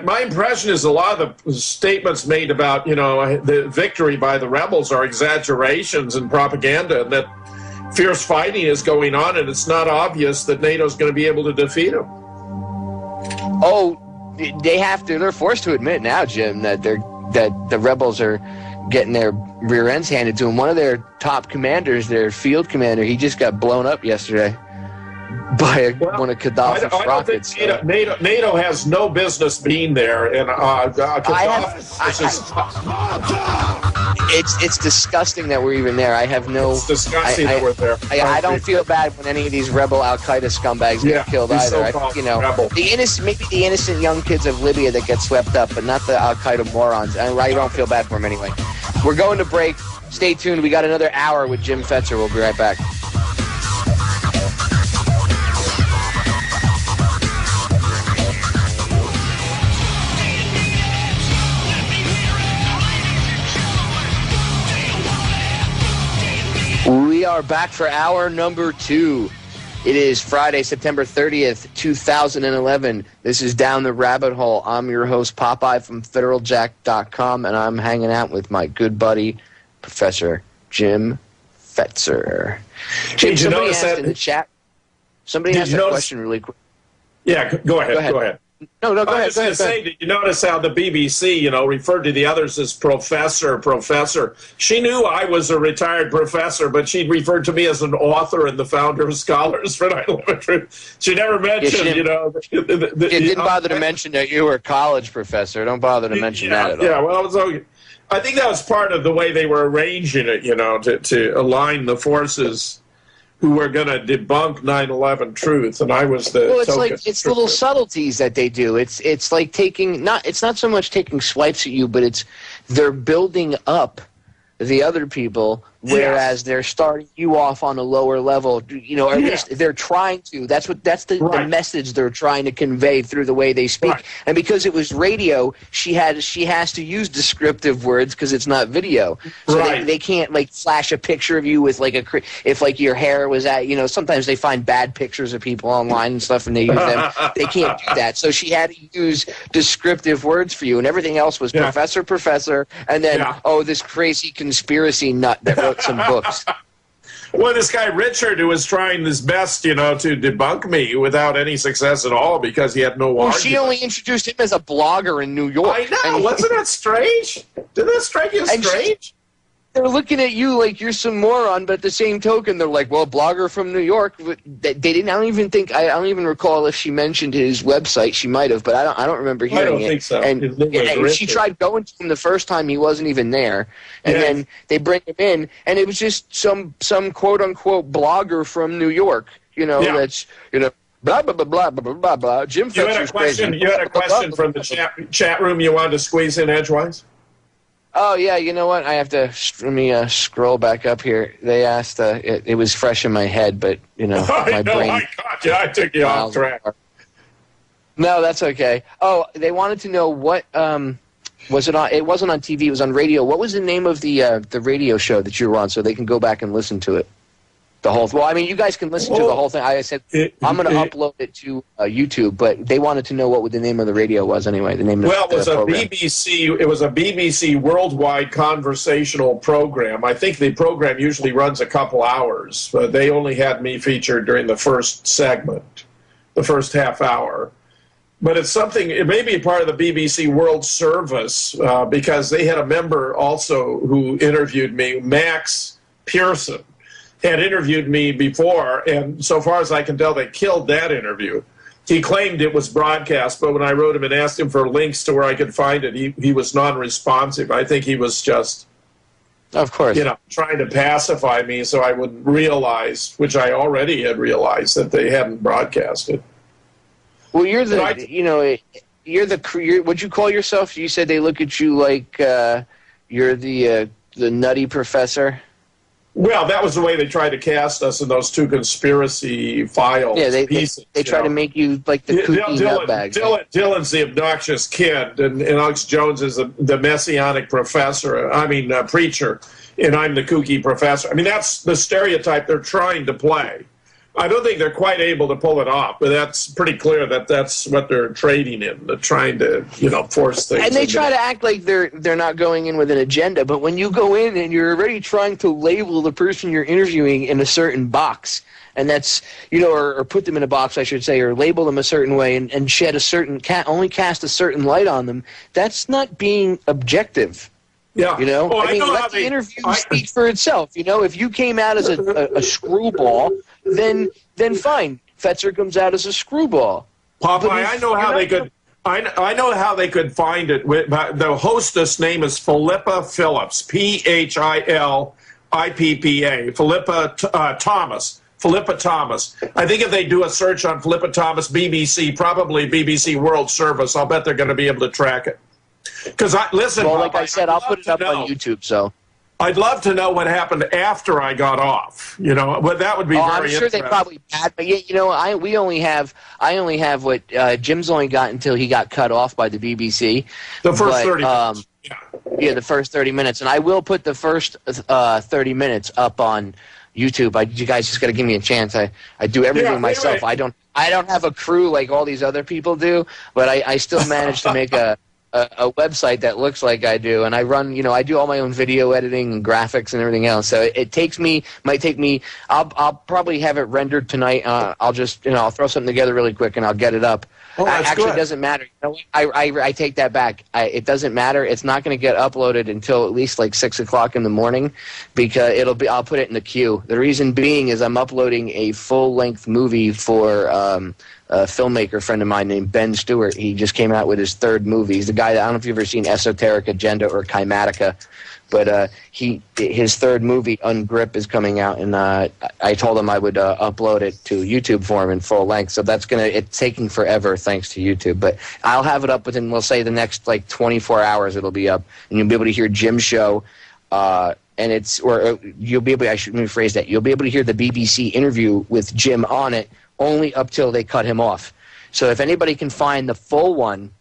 my impression is a lot of the statements made about, the victory by the rebels are exaggerations and propaganda, and that fierce fighting is going on, and it's not obvious that NATO's going to be able to defeat them. Oh, they're forced to admit now, Jim, that the rebels are getting their rear ends handed to them. One of their top commanders, their field commander, he just got blown up yesterday by one of Gaddafi's rockets. NATO has no business being there, and it's disgusting that we're even there. I have no. It's disgusting that we're there. I don't feel bad when any of these rebel Al Qaeda scumbags get killed either. Maybe the innocent young kids of Libya that get swept up, but not the Al Qaeda morons. I don't feel bad for them anyway. We're going to break. Stay tuned. We got another hour with Jim Fetzer. We'll be right back. We are back for hour number 2. It is Friday, September 30th, 2011. This is Down the Rabbit Hole. I'm your host, Popeye from FederalJack.com, and I'm hanging out with my good buddy, Professor Jim Fetzer. Jim, somebody asked in the chat. Somebody asked a question really quick. Yeah, go ahead. No, go ahead. I was going to say, did you notice how the BBC, referred to the others as professor? She knew I was a retired professor, but she referred to me as an author and the founder of Scholars for 9/11 Truth. She never mentioned, She didn't bother to mention that you were a college professor. Don't bother to mention that at all. Yeah, well, I think that was part of the way they were arranging it, to align the forces who were going to debunk 9/11 truth, and I was the. Well, it's little subtleties that they do. It's like it's not so much taking swipes at you, but they're building up the other people, whereas they're starting you off on a lower level. Or at least they're trying to. That's the message they're trying to convey through the way they speak. Right. And because it was radio, she has to use descriptive words because it's not video. So they can't flash a picture of you with if your hair was at sometimes they find bad pictures of people online and stuff and they use them. They can't do that. So she had to use descriptive words for you, and everything else was professor, and then this crazy conspiracy nut that wrote some books. Well, this guy Richard, who was trying his best, to debunk me without any success at all because he had no argument. She only introduced him as a blogger in New York. I know. Wasn't that strange? Did that strike you as strange? they're looking at you like you're some moron, but at the same token, they're like, well, blogger from New York. They didn't. I don't even recall if she mentioned his website. She might have, but I don't remember hearing it. I don't think so. And she tried going to him the first time. He wasn't even there. And then they bring him in, and it was just some quote unquote blogger from New York. That's blah blah blah blah blah blah blah. Jim Fetzer's crazy. You had a question from the chat room you wanted to squeeze in edgewise? Oh, yeah, you know what? I have to let me scroll back up here. They asked, it was fresh in my head, but, my brain. I got you. I took you off track. No, that's okay. Oh, they wanted to know what, was it on? It wasn't on TV, it was on radio. What was the name of the radio show that you were on so they can go back and listen to it? Well, I mean, you guys can listen to the whole thing. I said I'm going to upload it to YouTube, but they wanted to know what the name of the radio was anyway. The name of it was program. BBC. It was a BBC worldwide conversational program. I think the program usually runs a couple hours, but they only had me featured during the first segment, the first half hour. But it's something. It may be part of the BBC World Service because they had a member also who interviewed me, Max Pearson. Had interviewed me before, and so far as I can tell, they killed that interview. He claimed it was broadcast, but when I wrote him and asked him for links to where I could find it, he was non-responsive. I think he was just, of course, trying to pacify me so I would realize, which I already had realized, that they hadn't broadcasted. Well, you're what'd you call yourself? You said they look at you like you're the nutty professor. Well, that was the way they tried to cast us in those two conspiracy files. Yeah, they try to to make you like the kooky nutbag. Dylan's the obnoxious kid, and Alex Jones is the messianic professor. Preacher, and I'm the kooky professor. I mean, that's the stereotype they're trying to play. I don't think they're quite able to pull it off, but that's pretty clear that that's what they're trading in. They're trying to, force things. And they try to act like they're not going in with an agenda, but when you go in and you're already trying to label the person you're interviewing in a certain box, and that's, or put them in a box, I should say, or label them a certain way and shed a certain, only cast a certain light on them, that's not being objective. Yeah. Let the interview speak for itself. If you came out as a screwball, then fine. Fetzer comes out as a screwball. Popeye, I know how they could. I know how they could find it. The hostess name is Philippa Phillips, Philippa, Philippa Thomas. Philippa Thomas. I think if they do a search on Philippa Thomas, BBC, probably BBC World Service, I'll bet they're going to be able to track it. Because listen, well, like I said, I'll put it up on YouTube. So I'd love to know what happened after I got off. But that would be very I'm sure they probably had. But I only have what Jim's only got until he got cut off by the BBC. The first 30 minutes. Yeah, the first 30 minutes, and I will put the first 30 minutes up on YouTube. You guys just got to give me a chance. I do everything myself. I don't have a crew like all these other people do, but I still manage to make a website that looks like I do, and I run, I do all my own video editing and graphics and everything else. So it might take me. I'll probably have it rendered tonight. I'll just, I'll throw something together really quick and I'll get it up. Oh, actually, it doesn't matter. I take that back. It doesn't matter. It's not going to get uploaded until at least like 6 o'clock in the morning, because I'll put it in the queue. The reason being is I'm uploading a full-length movie for a filmmaker friend of mine named Ben Stewart. He just came out with his third movie. He's the guy that, I don't know if you've ever seen Esoteric Agenda or Chimatica, but his third movie, Ungrip, is coming out, and I told him I would upload it to YouTube for him in full length. So it's taking forever thanks to YouTube, but I'll have it up within, we'll say, the next like 24 hours. It'll be up, and you'll be able to hear Jim's show. And you'll be able. I should rephrase that. You'll be able to hear the BBC interview with Jim on it, only up till they cut him off. So if anybody can find the full one,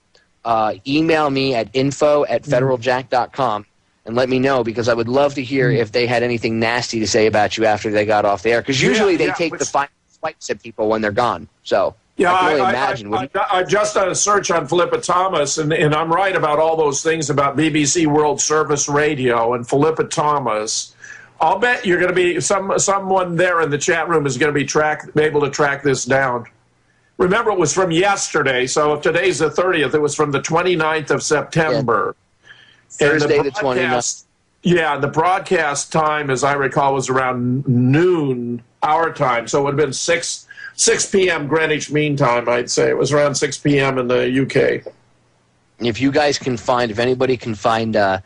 email me at info@federaljack.com and let me know, because I would love to hear if they had anything nasty to say about you after they got off the air. Because usually they take the final swipes at people when they're gone. So yeah, I can only imagine. I just done a search on Philippa Thomas, and I'm right about all those things about BBC World Service Radio and Philippa Thomas. I'll bet you're going to be someone there in the chat room is going to be able to track this down. Remember, it was from yesterday, so if today's the 30th, it was from the 29th of September. Yes. Thursday the 29th. Yeah, the broadcast time, as I recall, was around noon our time, so it would have been 6 p.m. Greenwich Mean Time, I'd say. It was around 6 p.m. in the UK. If you guys can find, if anybody can find the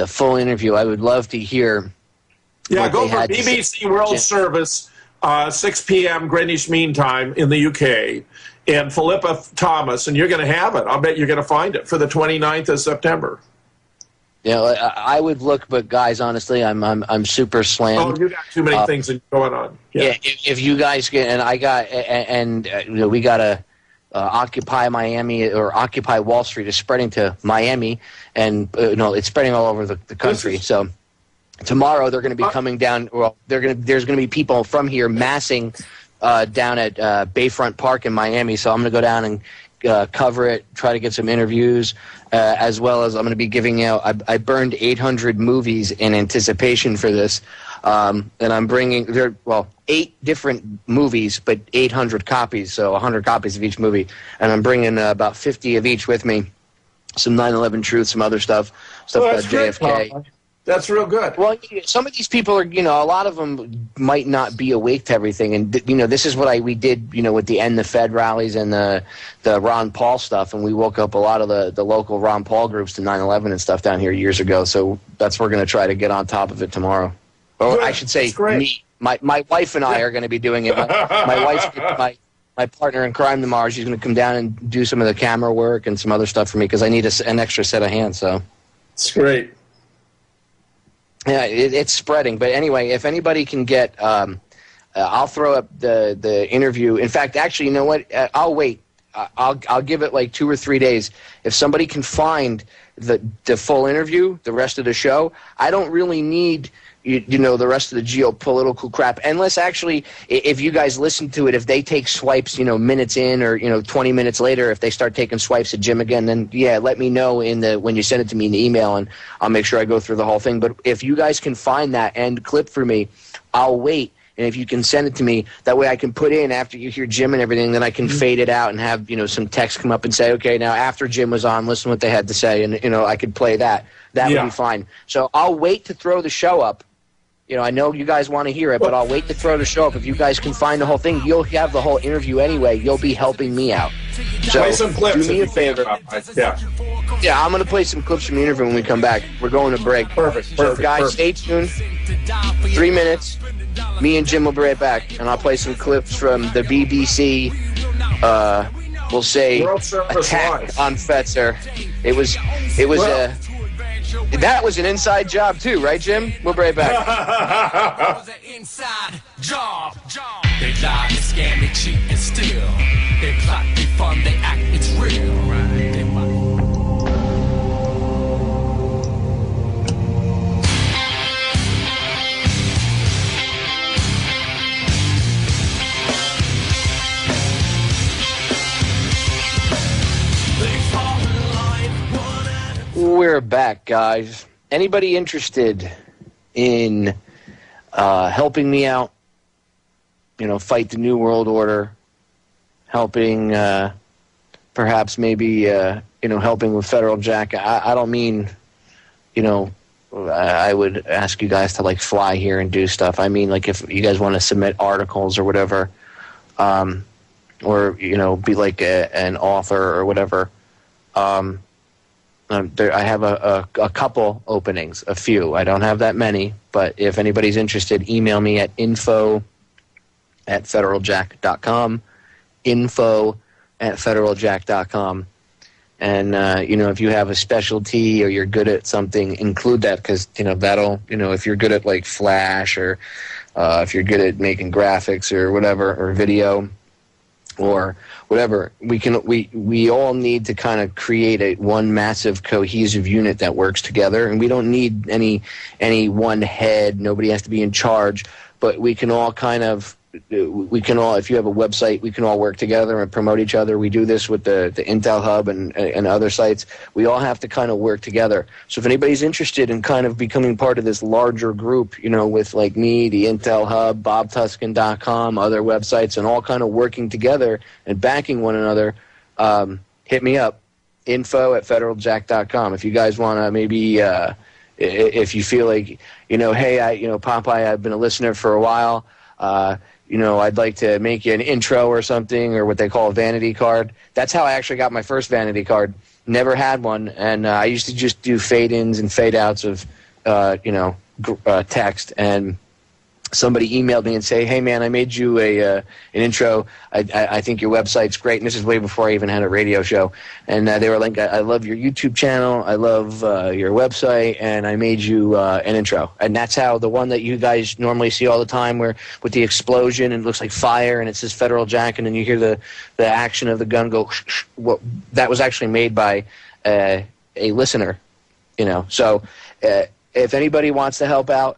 full interview, I would love to hear. Yeah, go for BBC World Service, 6 p.m. Greenwich Mean Time in the UK, and Philippa Thomas, and you're going to have it. I'll bet you're going to find it for the 29th of September. Yeah, I would look, but guys, honestly, I'm super slammed. Oh, you got too many things going on. Yeah, if you guys get, and I got, and you know, we got to Occupy Miami, or Occupy Wall Street is spreading to Miami, and it's spreading all over the country. So tomorrow they're going to be coming down. Well, there's going to be people from here massing down at Bayfront Park in Miami. So I'm going to go down and cover it, try to get some interviews, as well as I'm going to be giving out. I burned 800 movies in anticipation for this, and I'm bringing 8 different movies, but 800 copies, so 100 copies of each movie, and I'm bringing about 50 of each with me. Some 9/11 Truth, some other stuff about JFK. Good. That's real good. Well, some of these people are, a lot of them might not be awake to everything. And, this is what we did, with the End the Fed rallies and the Ron Paul stuff. And we woke up a lot of the local Ron Paul groups to 9/11 and stuff down here years ago. So we're going to try to get on top of it tomorrow. Or I should say me. My wife and I are going to be doing it. My wife's my partner in crime tomorrow. She's going to come down and do some of the camera work and some other stuff for me because I need an extra set of hands. So it's great. Yeah, it's spreading. But anyway, if anybody can get, I'll throw up the interview. In fact, actually, you know what? I'll wait. I'll give it like 2 or 3 days. If somebody can find the full interview, the rest of the show, I don't really need the rest of the geopolitical crap. Unless actually, if you guys listen to it, if they take swipes, minutes in or 20 minutes later, if they start taking swipes at Jim again, then yeah, let me know when you send it to me in the email, and I'll make sure I go through the whole thing. But if you guys can find that end clip for me, I'll wait. And if you can send it to me, that way I can put in after you hear Jim and everything, then I can fade it out and have some text come up and say, okay, now after Jim was on, listen what they had to say, and I could play that. That would be fine. So I'll wait to throw the show up. I know you guys want to hear it, but I'll wait to throw the show up. If you guys can find the whole thing, you'll have the whole interview anyway. You'll be helping me out. So play some clips do me a favor. Yeah, I'm going to play some clips from the interview when we come back. We're going to break. Perfect. So guys, stay tuned. 3 minutes. Me and Jim will be right back, and I'll play some clips from the BBC, we'll say, attack on Fetzer. It was that was an inside job too, right, Jim? We'll be right back. Inside job. They lie, they scam, they cheat, and steal. They plot, they fun, they act, it's real. Right? They We're back, guys. Anybody interested in helping me out? Fight the New World Order, helping, perhaps maybe, helping with Federal Jack. I don't mean, I would ask you guys to fly here and do stuff. I mean, if you guys want to submit articles or whatever, or be like an author or whatever. I have a couple openings, a few. I don't have that many, but if anybody's interested, email me at info@federaljack.com, info@federaljack.com. And, if you have a specialty or you're good at something, include that because, that'll, if you're good at Flash or if you're good at making graphics or whatever, or video or whatever, we all need to kind of create one massive cohesive unit that works together, and we don't need any one head. Nobody has to be in charge, but we can all if you have a website, we can all work together and promote each other. We do this with the Intel Hub and other sites. We all have to kind of work together. So if anybody's interested in kind of becoming part of this larger group, with me, the Intel Hub, BobTuscan.com, other websites, and all kind of working together and backing one another, hit me up, info@federaljack.com. If you guys want to maybe if you feel like, hey, Popeye, I've been a listener for a while. I'd like to make you an intro or something, or what they call a vanity card. That's how I actually got my first vanity card. Never had one, and I used to just do fade-ins and fade-outs of, text, and somebody emailed me and say, hey, man, I made you an intro. I think your website's great. And this is way before I even had a radio show. And they were like, I love your YouTube channel. I love your website. And I made you an intro. And that's how the one that you guys normally see all the time, where with the explosion and it looks like fire and it says Federal Jack, and then you hear the action of the gun go, that was actually made by a listener, So if anybody wants to help out,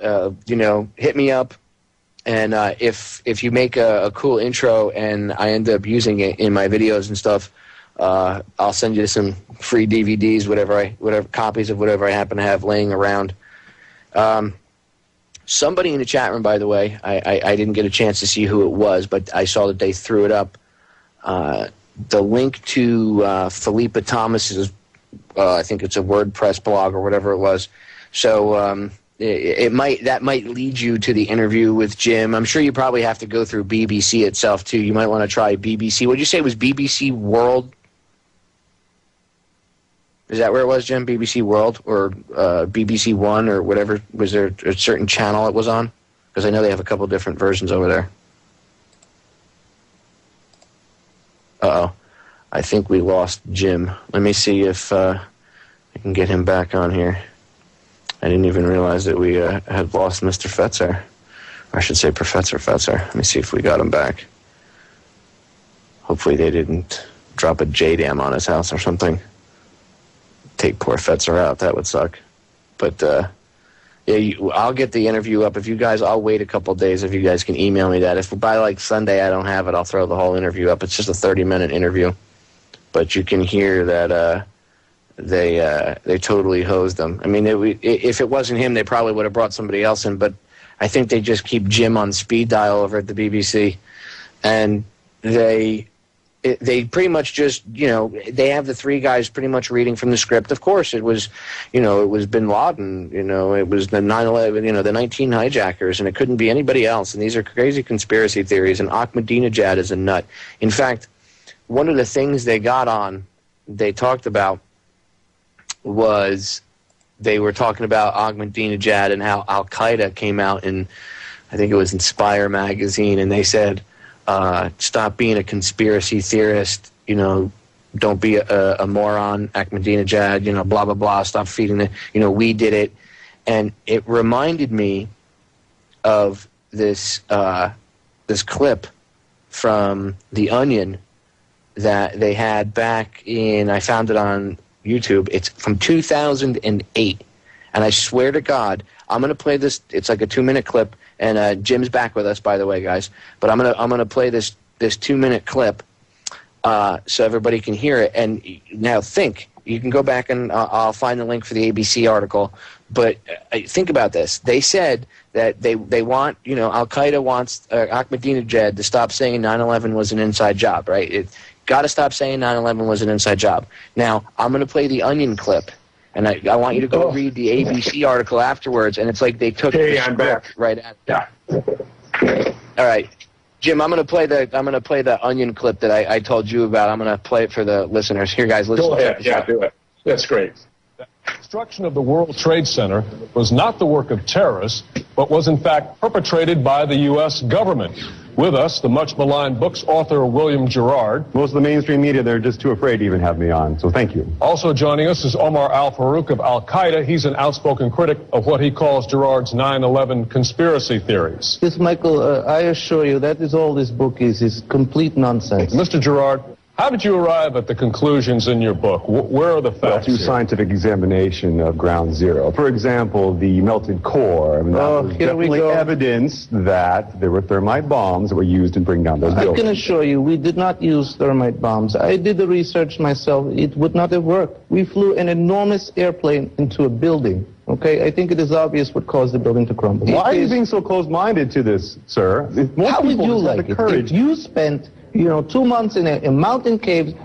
hit me up, and if you make a cool intro and I end up using it in my videos and stuff, I'll send you some free DVDs, whatever copies of whatever I happen to have laying around. Somebody in the chat room, by the way, I didn't get a chance to see who it was, but I saw that they threw it up. The link to Philippa Thomas's, I think it's a WordPress blog or whatever it was. So that might lead you to the interview with Jim. I'm sure you probably have to go through BBC itself too. You might want to try BBC. What did you say it was? BBC World? Is that where it was, Jim? BBC World or BBC One or whatever? Was there a certain channel it was on? Because I know they have a couple different versions over there. Uh-oh. I think we lost Jim. Let me see if I can get him back on here. I didn't even realize that we had lost Mr. Fetzer. Or I should say Professor Fetzer. Let me see if we got him back. Hopefully they didn't drop a J-dam on his house or something. Take poor Fetzer out. That would suck. But, I'll get the interview up. If you guys, I'll wait a couple days if you guys can email me that. If by, like, Sunday I don't have it, I'll throw the whole interview up. It's just a 30-minute interview. But you can hear that... They totally hosed them. I mean, if it wasn't him, they probably would have brought somebody else in, but I think they just keep Jim on speed dial over at the BBC, and they pretty much just, they have the three guys pretty much reading from the script. Of course, it was, it was bin Laden, it was the 9/11, the 19 hijackers, and it couldn't be anybody else, and these are crazy conspiracy theories, and Ahmadinejad is a nut. In fact, one of the things they talked about was they were talking about Ahmadinejad and how Al-Qaeda came out in, I think it was Inspire magazine, and they said, stop being a conspiracy theorist, don't be a moron, Ahmadinejad, blah, blah, blah, stop feeding we did it. And it reminded me of this clip from The Onion that they had back in, I found it on YouTube. It's from 2008, and I swear to God, I'm gonna play this. It's like a 2-minute clip, and Jim's back with us, by the way, guys. But I'm gonna play this 2-minute clip so everybody can hear it. And now think, you can go back and I'll find the link for the ABC article. But think about this. They said that they want, Al-Qaeda wants Ahmadinejad to stop saying 9/11 was an inside job, right? Got to stop saying 9/11 was an inside job. Now, I'm going to play the Onion clip, and I want you to go read the ABC article afterwards, and it's like they took the script right at it. Yeah. All right. Jim, I'm going to play the Onion clip that I told you about. I'm going to play it for the listeners. Here, guys, listen. Go ahead. Yeah, do it. That's great. The destruction of the World Trade Center was not the work of terrorists, but was in fact perpetrated by the U.S. government. With us, the much-maligned book's author, William Gerard. Most of the mainstream media, they're just too afraid to even have me on, so thank you. Also joining us is Omar Al-Farouk of Al-Qaeda. He's an outspoken critic of what he calls Gerard's 9/11 conspiracy theories. Yes, Michael, I assure you that is all this book is complete nonsense. Mr. Gerard, how did you arrive at the conclusions in your book? Where are the facts? Well, through here? Scientific examination of ground zero. For example, the melted core. I mean, that was definitely evidence that there were thermite bombs that were used to bring down those buildings. I can assure you, we did not use thermite bombs. I did the research myself. It would not have worked. We flew an enormous airplane into a building. Okay, I think it is obvious what caused the building to crumble. Why are you being so close-minded to this, sir? How would you like it if you spent 2 months in a mountain cave,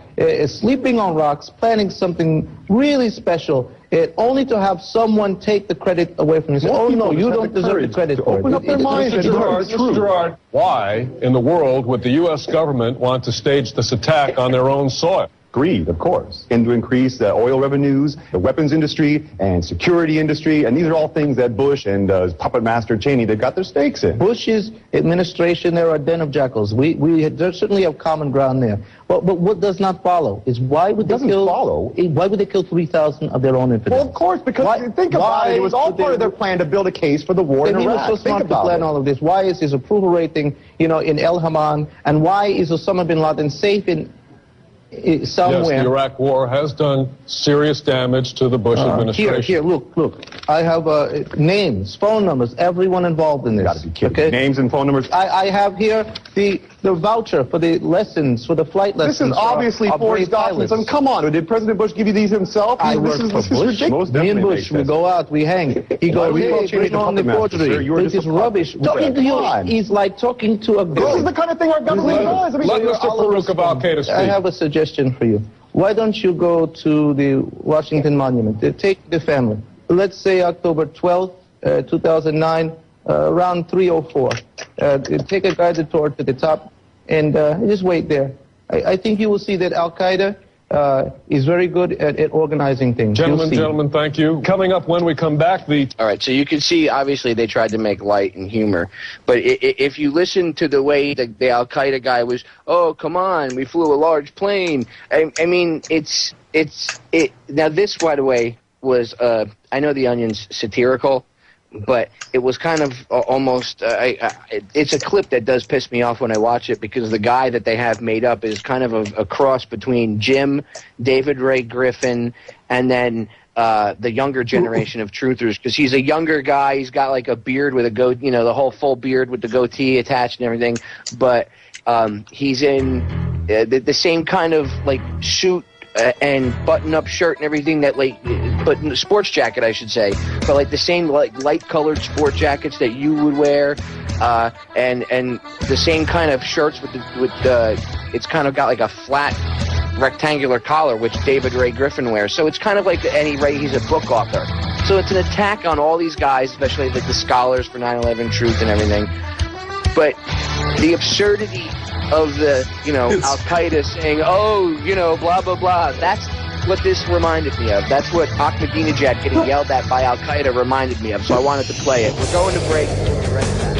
sleeping on rocks, planning something really special, only to have someone take the credit away from you. Say, oh, no, you don't deserve the credit for it. Open up their minds. Mr. Gerard, why in the world would the U.S. government want to stage this attack on their own soil? Greed, of course, and to increase the oil revenues, the weapons industry, and security industry, and these are all things that Bush and puppet master Cheney, they've got their stakes in. Bush's administration, they're a den of jackals. We certainly have common ground there. But what does not follow is why would they kill 3,000 of their own infidels? Well, of course, because think about it. It was all part of their plan to build a case for the war in Iraq. He was so smart to plan all of this. Why is his approval rating, in El Haman, and why is Osama bin Laden safe in somewhere? Yes, the Iraq War has done serious damage to the Bush administration. Here, look. I have names, phone numbers, everyone involved in this. You gotta be kidding. Okay? Names and phone numbers. I have here the voucher for the lessons, for the flight lessons. This is obviously forged documents. I mean, come on, did President Bush give you these himself? This is ridiculous. Me and Bush, we go out, we hang. He goes, hey, bring on the forgery. This is rubbish. Talking to you is like talking to a girl. This is the kind of thing our government does. I mean, let Mr. Farouk of Al-Qaeda speak. I have a suggestion for you. Why don't you go to the Washington Monument? Take the family. Let's say October 12th, 2009, around 3:04. Take a guided tour to the top and just wait there. I think you will see that Al-Qaeda is very good at organizing things. Gentlemen, thank you. Coming up when we come back, All right, so you can see, obviously, they tried to make light and humor. But if you listen to the way the Al-Qaeda guy was, oh, come on, we flew a large plane. I mean, now this, by the way, was, I know The Onion's satirical, but it was kind of almost, it's a clip that does piss me off when I watch it, because the guy that they have made up is kind of a cross between Jim, David Ray Griffin, and then the younger generation of truthers, because he's a younger guy. He's got like a beard with a the whole full beard with the goatee attached and everything, but he's in the same kind of like suit and button-up shirt and everything that but sports jacket, I should say, but like the same like light-colored sport jackets that you would wear, and the same kind of shirts with it's kind of got like a flat rectangular collar, which David Ray Griffin wears. So it's kind of like he's a book author. So it's an attack on all these guys, especially like the scholars for 9/11 Truth and everything. But the absurdity of the, Al-Qaeda saying, oh, blah, blah, blah. That's what this reminded me of. That's what Ahmadinejad getting yelled at by Al-Qaeda reminded me of. So I wanted to play it. We're going to break. We'll be right back.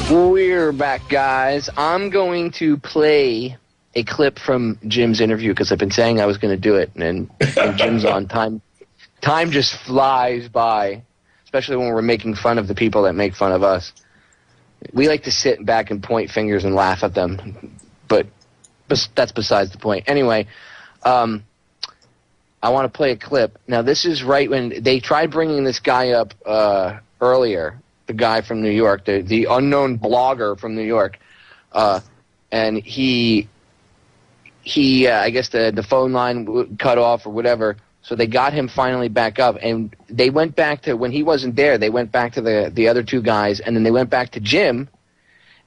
We're back, guys. I'm going to play a clip from Jim's interview because I've been saying I was going to do it, and Jim's on time. Time just flies by, especially when we're making fun of the people that make fun of us. We like to sit back and point fingers and laugh at them, but that's besides the point. Anyway, I want to play a clip. Now, this is right when they tried bringing this guy up earlier. The guy from New York, the unknown blogger from New York, and he I guess the phone line cut off or whatever, so they got him finally back up, and they went back to, when he wasn't there, they went back to the other two guys, and then they went back to Jim,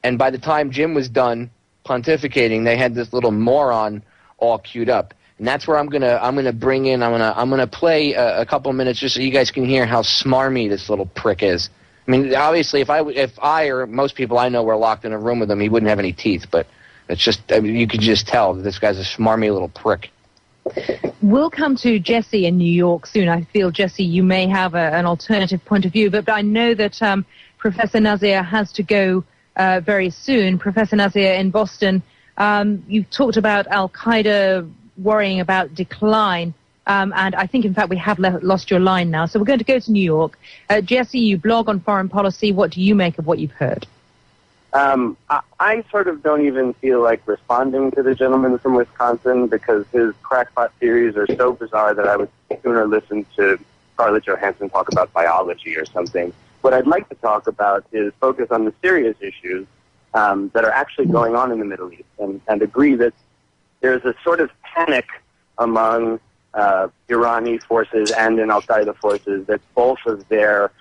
and by the time Jim was done pontificating, they had this little moron all queued up. And that's where I'm gonna bring in, I'm gonna play a couple minutes just so you guys can hear how smarmy this little prick is. I mean, obviously, if I or most people I know were locked in a room with him, he wouldn't have any teeth. But it's just, I mean, you could just tell that this guy's a smarmy little prick. We'll come to Jesse in New York soon. I feel, Jesse, you may have an alternative point of view. But I know that Professor Nazir has to go very soon. Professor Nazir in Boston, you've talked about Al-Qaeda worrying about decline. And I think, in fact, we have lost your line now. So we're going to go to New York. Jesse, you blog on foreign policy. What do you make of what you've heard? I sort of don't even feel like responding to the gentleman from Wisconsin because his crackpot theories are so bizarre that I would sooner listen to Scarlett Johansson talk about biology or something. What I'd like to talk about is focus on the serious issues that are actually going on in the Middle East and agree that there's a sort of panic among Irani forces and in al-Qaeda forces, that both of their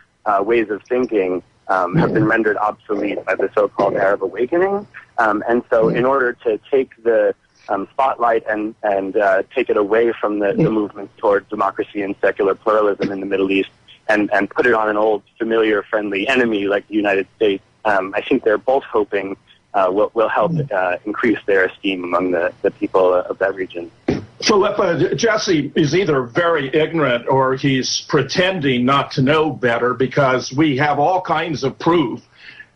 ways of thinking have been rendered obsolete by the so-called Arab awakening. And so in order to take the spotlight and take it away from the movement toward democracy and secular pluralism in the Middle East and put it on an old, familiar, friendly enemy like the United States, I think they're both hoping will help increase their esteem among the people of that region. Philippa, Jesse is either very ignorant or he's pretending not to know better, because we have all kinds of proof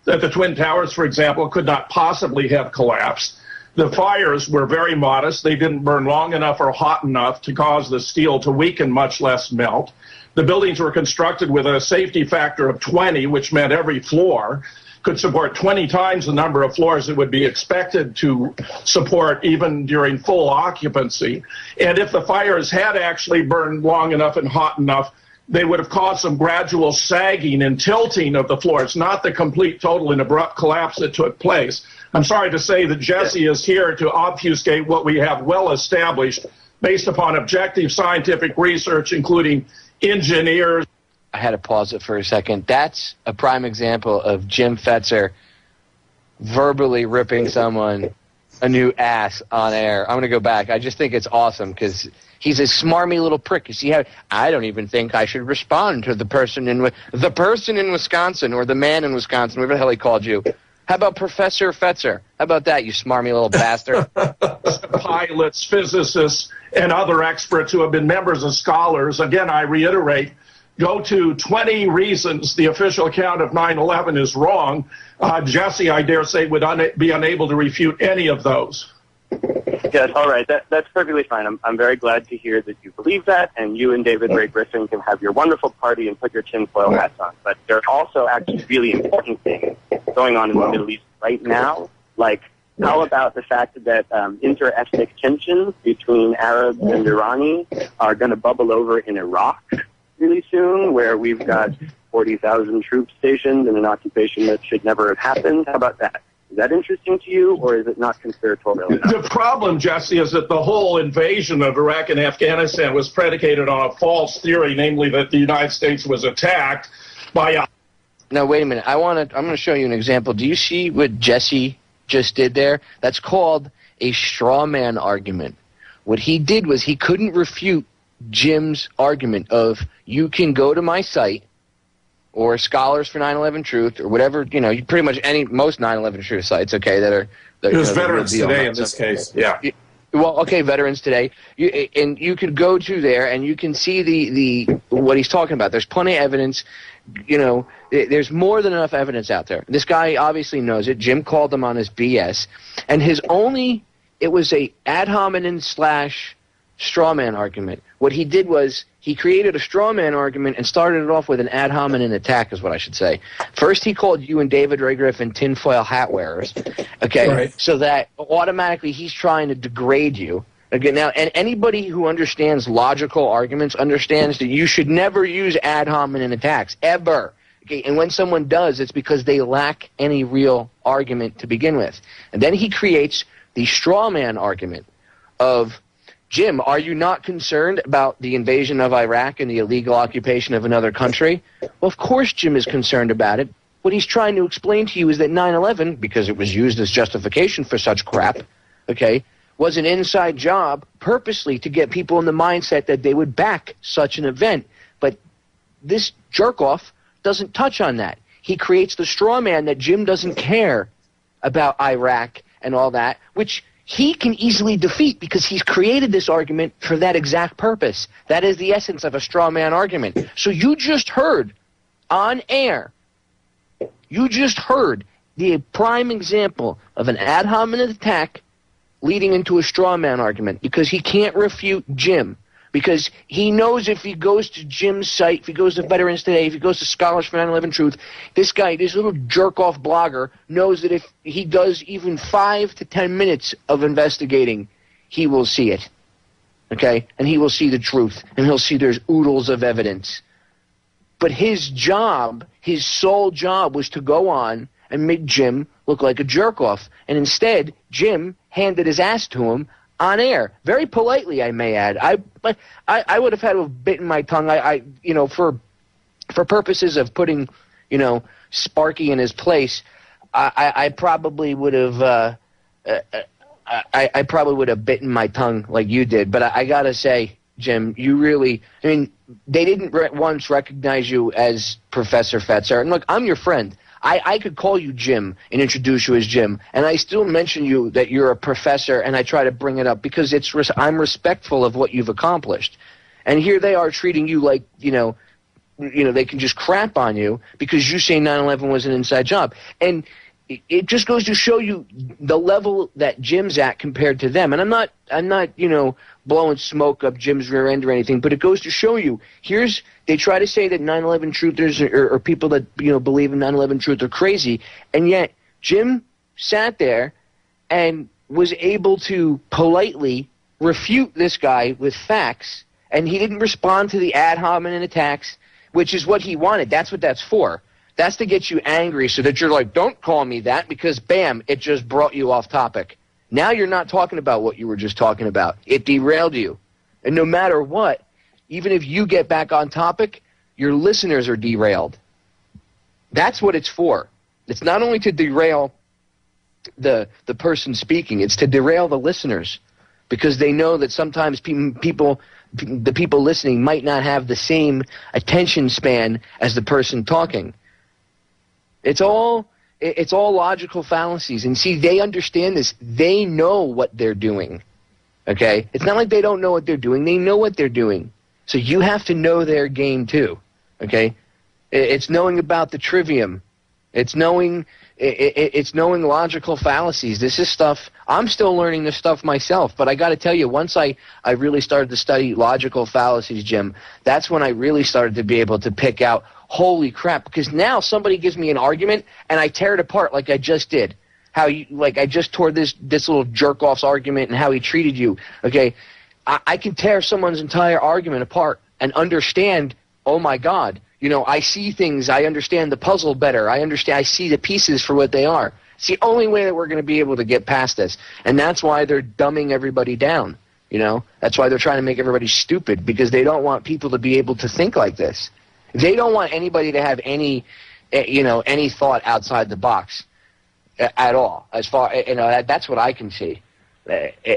that the Twin Towers, for example, could not possibly have collapsed. The fires were very modest. They didn't burn long enough or hot enough to cause the steel to weaken, much less melt. The buildings were constructed with a safety factor of 20, which meant every floor could support 20 times the number of floors it would be expected to support even during full occupancy. And if the fires had actually burned long enough and hot enough, they would have caused some gradual sagging and tilting of the floors, not the complete, total, and abrupt collapse that took place. I'm sorry to say that Jesse is here to obfuscate what we have well established based upon objective scientific research, including engineers. I had to pause it for a second. That's a prime example of Jim Fetzer verbally ripping someone a new ass on air. I'm going to go back. I just think it's awesome because he's a smarmy little prick. You see how I don't even think I should respond to the person in Wisconsin or the man in Wisconsin, whatever the hell he called you. How about Professor Fetzer? How about that, you smarmy little bastard? Pilots, physicists, and other experts who have been members of scholars. Again, I reiterate, go to 20 reasons the official account of 9/11 is wrong. Jesse, I dare say, would be unable to refute any of those. Yes, all right. That's perfectly fine. I'm very glad to hear that you believe that, and you and David Ray Griffin can have your wonderful party and put your tinfoil hats on. But there are also actually really important things going on in the Middle East right now. Like, how about the fact that inter-ethnic tensions between Arabs and Irani are going to bubble over in Iraq really soon, where we've got 40,000 troops stationed in an occupation that should never have happened? How about that? Is that interesting to you, or is it not conspiratorial enough? The problem, Jesse, is that the whole invasion of Iraq and Afghanistan was predicated on a false theory, namely that the United States was attacked by a... Now, wait a minute. I'm going to show you an example. Do you see what Jesse just did there? That's called a straw man argument. What he did was he couldn't refute Jim's argument of, you can go to my site, or Scholars for 9/11 Truth, or whatever, you pretty much most 9/11 Truth sites, okay, that are... There's Veterans Today in this case, yeah. Well, okay, Veterans Today, and you could go to there and you can see the what he's talking about. There's plenty of evidence, there's more than enough evidence out there. This guy obviously knows it. Jim called him on his BS, and it was a ad hominem / straw man argument. What he did was he created a straw man argument and started it off with an ad hominem attack, is what I should say. First, he called you and David Ray Griffin tinfoil hat wearers, okay, right. So that automatically he's trying to degrade you. Again, now, and anybody who understands logical arguments understands that you should never use ad hominem attacks, ever. Okay, and when someone does, it's because they lack any real argument to begin with. And then he creates the straw man argument of, Jim, are you not concerned about the invasion of Iraq and the illegal occupation of another country? Well, of course Jim is concerned about it. What he's trying to explain to you is that 9/11, because it was used as justification for such crap, okay, was an inside job purposely to get people in the mindset that they would back such an event. But this jerk-off doesn't touch on that. He creates the straw man that Jim doesn't care about Iraq and all that, which he can easily defeat because he's created this argument for that exact purpose. That is the essence of a straw man argument. So you just heard on air, the prime example of an ad hominem attack leading into a straw man argument, because he can't refute Jim. Because he knows if he goes to Jim's site, if he goes to Veterans Today, if he goes to Scholars for 9/11 Truth, this little jerk-off blogger knows that if he does even 5 to 10 minutes of investigating, he will see it, okay? And he will see the truth, and he'll see there's oodles of evidence. But his job, his sole job, was to go on and make Jim look like a jerk-off. And instead, Jim handed his ass to him on air, very politely, I may add. I would have had to have bitten my tongue. For purposes of putting, Sparky in his place, I probably would have. I probably would have bitten my tongue like you did. But I gotta say, Jim, you really. I mean, they didn't once recognize you as Professor Fetzer. And look, I'm your friend. I could call you Jim and introduce you as Jim, and I still mention you that you're a professor, and I try to bring it up because I'm respectful of what you've accomplished. And here they are treating you like, they can just crap on you because you say 9/11 was an inside job. And it just goes to show you the level that Jim's at compared to them. And I'm not, blowing smoke up Jim's rear end or anything, but it goes to show you, they try to say that 9/11 truthers or people that, believe in 9/11 truth are crazy, and yet Jim sat there and was able to politely refute this guy with facts, and he didn't respond to the ad hominem attacks, which is what he wanted. That's what that's for. That's to get you angry so that you're like, don't call me that, because, bam, it just brought you off topic. Now you're not talking about what you were just talking about. It derailed you. And no matter what, even if you get back on topic, your listeners are derailed. That's what it's for. It's not only to derail the person speaking, it's to derail the listeners, because they know that sometimes the people listening might not have the same attention span as the person talking. It's all logical fallacies. And see, they understand this. They know what they're doing. Okay? It's not like they don't know what they're doing. They know what they're doing. So you have to know their game too. Okay? It's knowing about the trivium. It's knowing logical fallacies. This is stuff, I'm still learning this stuff myself, but I got to tell you, once I really started to study logical fallacies, Jim, that's when I really started to be able to pick out, holy crap, because now somebody gives me an argument and I tear it apart like I just did. I just tore this little jerk-off's argument and how he treated you. Okay? I can tear someone's entire argument apart and understand, oh my God, I see things, I understand the puzzle better, I see the pieces for what they are. It's the only way that we're going to be able to get past this. And that's why they're dumbing everybody down, That's why they're trying to make everybody stupid, because they don't want people to be able to think like this. They don't want anybody to have any thought outside the box at all. As far, that's what I can see.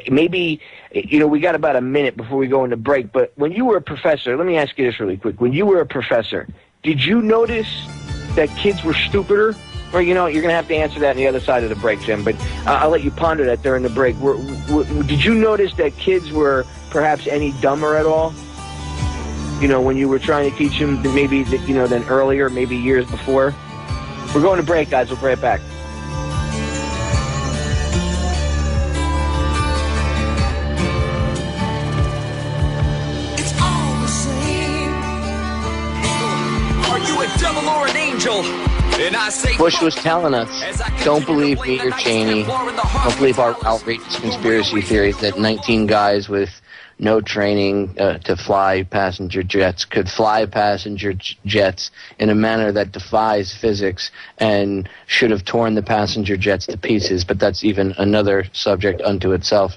Maybe, we got about a minute before we go into break, but when you were a professor, let me ask you this really quick. When you were a professor, did you notice that kids were stupider? Or, you're going to have to answer that on the other side of the break, Jim, but I'll let you ponder that during the break. Did you notice that kids were perhaps any dumber at all? When you were trying to teach them maybe, than earlier, maybe years before? We're going to break, guys. We'll be right back. Bush was telling us, don't believe me or Cheney, don't believe our outrageous conspiracy theories that 19 guys with no training to fly passenger jets could fly passenger jets in a manner that defies physics and should have torn the passenger jets to pieces, but that's even another subject unto itself.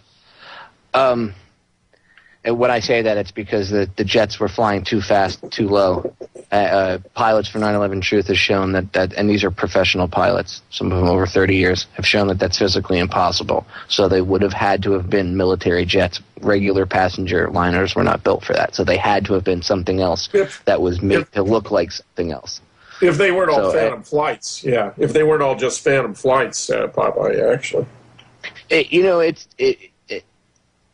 And when I say that, it's because the jets were flying too fast, too low. Pilots for 9/11 Truth has shown that, and these are professional pilots, some of them over 30 years, have shown that that's physically impossible. So they would have had to have been military jets. Regular passenger liners were not built for that. So they had to have been something else that was made to look like something else. If they weren't all phantom flights, yeah. If they weren't all just phantom flights, Popeye, actually.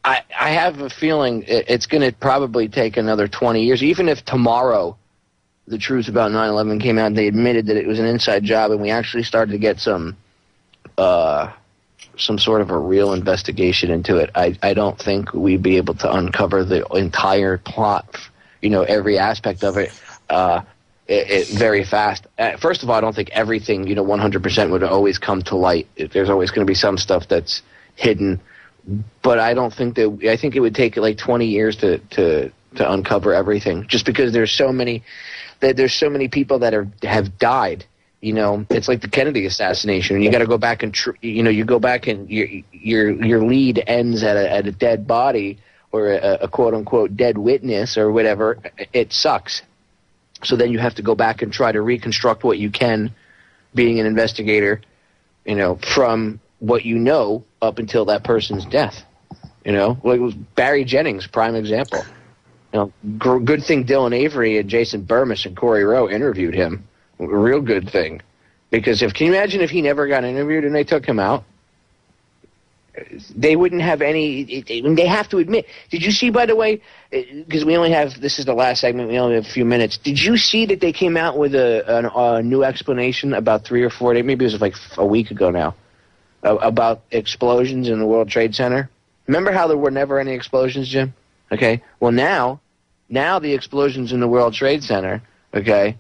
I have a feeling it's going to probably take another 20 years. Even if tomorrow the truth about 9/11 came out and they admitted that it was an inside job and we actually started to get some sort of a real investigation into it, I don't think we'd be able to uncover the entire plot, every aspect of it very fast. First of all, I don't think everything, 100% would always come to light. There's always going to be some stuff that's hidden. But I don't think I think it would take like 20 years to uncover everything, just because there's so many people that have died, You know, it's like the Kennedy assassination, and you got to go back and you go back and your lead ends at a dead body or a quote unquote dead witness or whatever. It sucks. So then you have to go back and try to reconstruct what you can, being an investigator, you know, from what you know up until that person's death. You know, like it was Barry Jennings, prime example. You know, good thing Dylan Avery and Jason Burmis and Corey Rowe interviewed him. A real good thing, because can you imagine if he never got interviewed and they took him out? They wouldn't have any. They have to admit. Did you see, by the way? Because this is the last segment. We only have a few minutes. Did you see that they came out with a new explanation about 3 or 4 days? Maybe it was like a week ago now, about explosions in the World Trade Center. Remember how there were never any explosions, Jim? Okay. Well, now the explosions in the World Trade Center. Okay.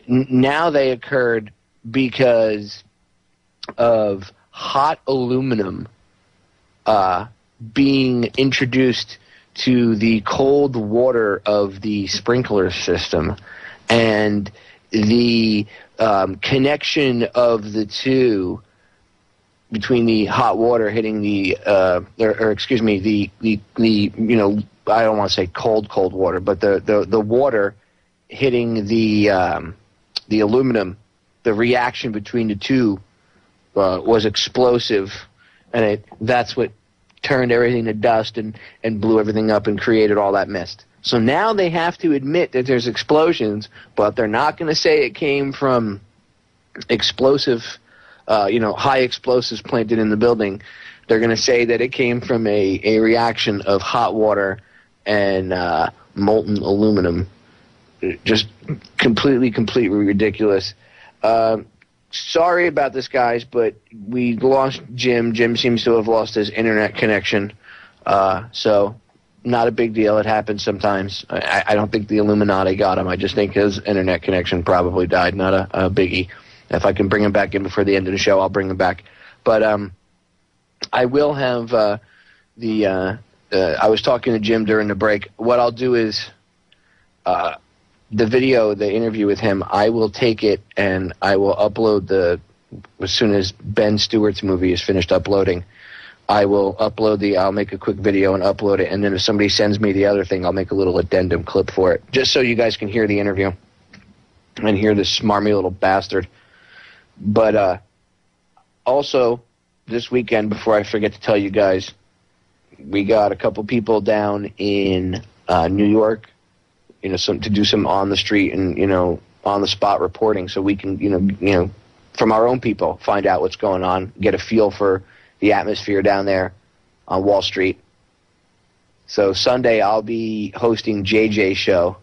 Now they occurred because of hot aluminum being introduced to the cold water of the sprinkler system, and the connection of the two between the hot water hitting the you know, I don't want to say cold water, but the water hitting the aluminum, the reaction between the two was explosive, and that's what turned everything to dust and blew everything up and created all that mist. So now they have to admit that there's explosions, but they're not going to say it came from explosive, high explosives planted in the building. They're going to say that it came from a reaction of hot water and molten aluminum. Just completely ridiculous. Sorry about this, guys, but we lost Jim. Jim seems to have lost his internet connection. So not a big deal. It happens sometimes. I don't think the Illuminati got him. I just think his internet connection probably died. Not a biggie. If I can bring him back in before the end of the show, I'll bring him back. But I will have I was talking to Jim during the break. What I'll do is the video, the interview with him, I will take it and I will upload as soon as Ben Stewart's movie is finished uploading, I will I'll make a quick video and upload it, and then if somebody sends me the other thing, I'll make a little addendum clip for it, just so you guys can hear the interview and hear this smarmy little bastard. But also, this weekend, before I forget to tell you guys, we got a couple people down in New York, to do some on the street and, on the spot reporting, so we can, from our own people, find out what's going on, get a feel for the atmosphere down there on Wall Street. So Sunday I'll be hosting JJ's show,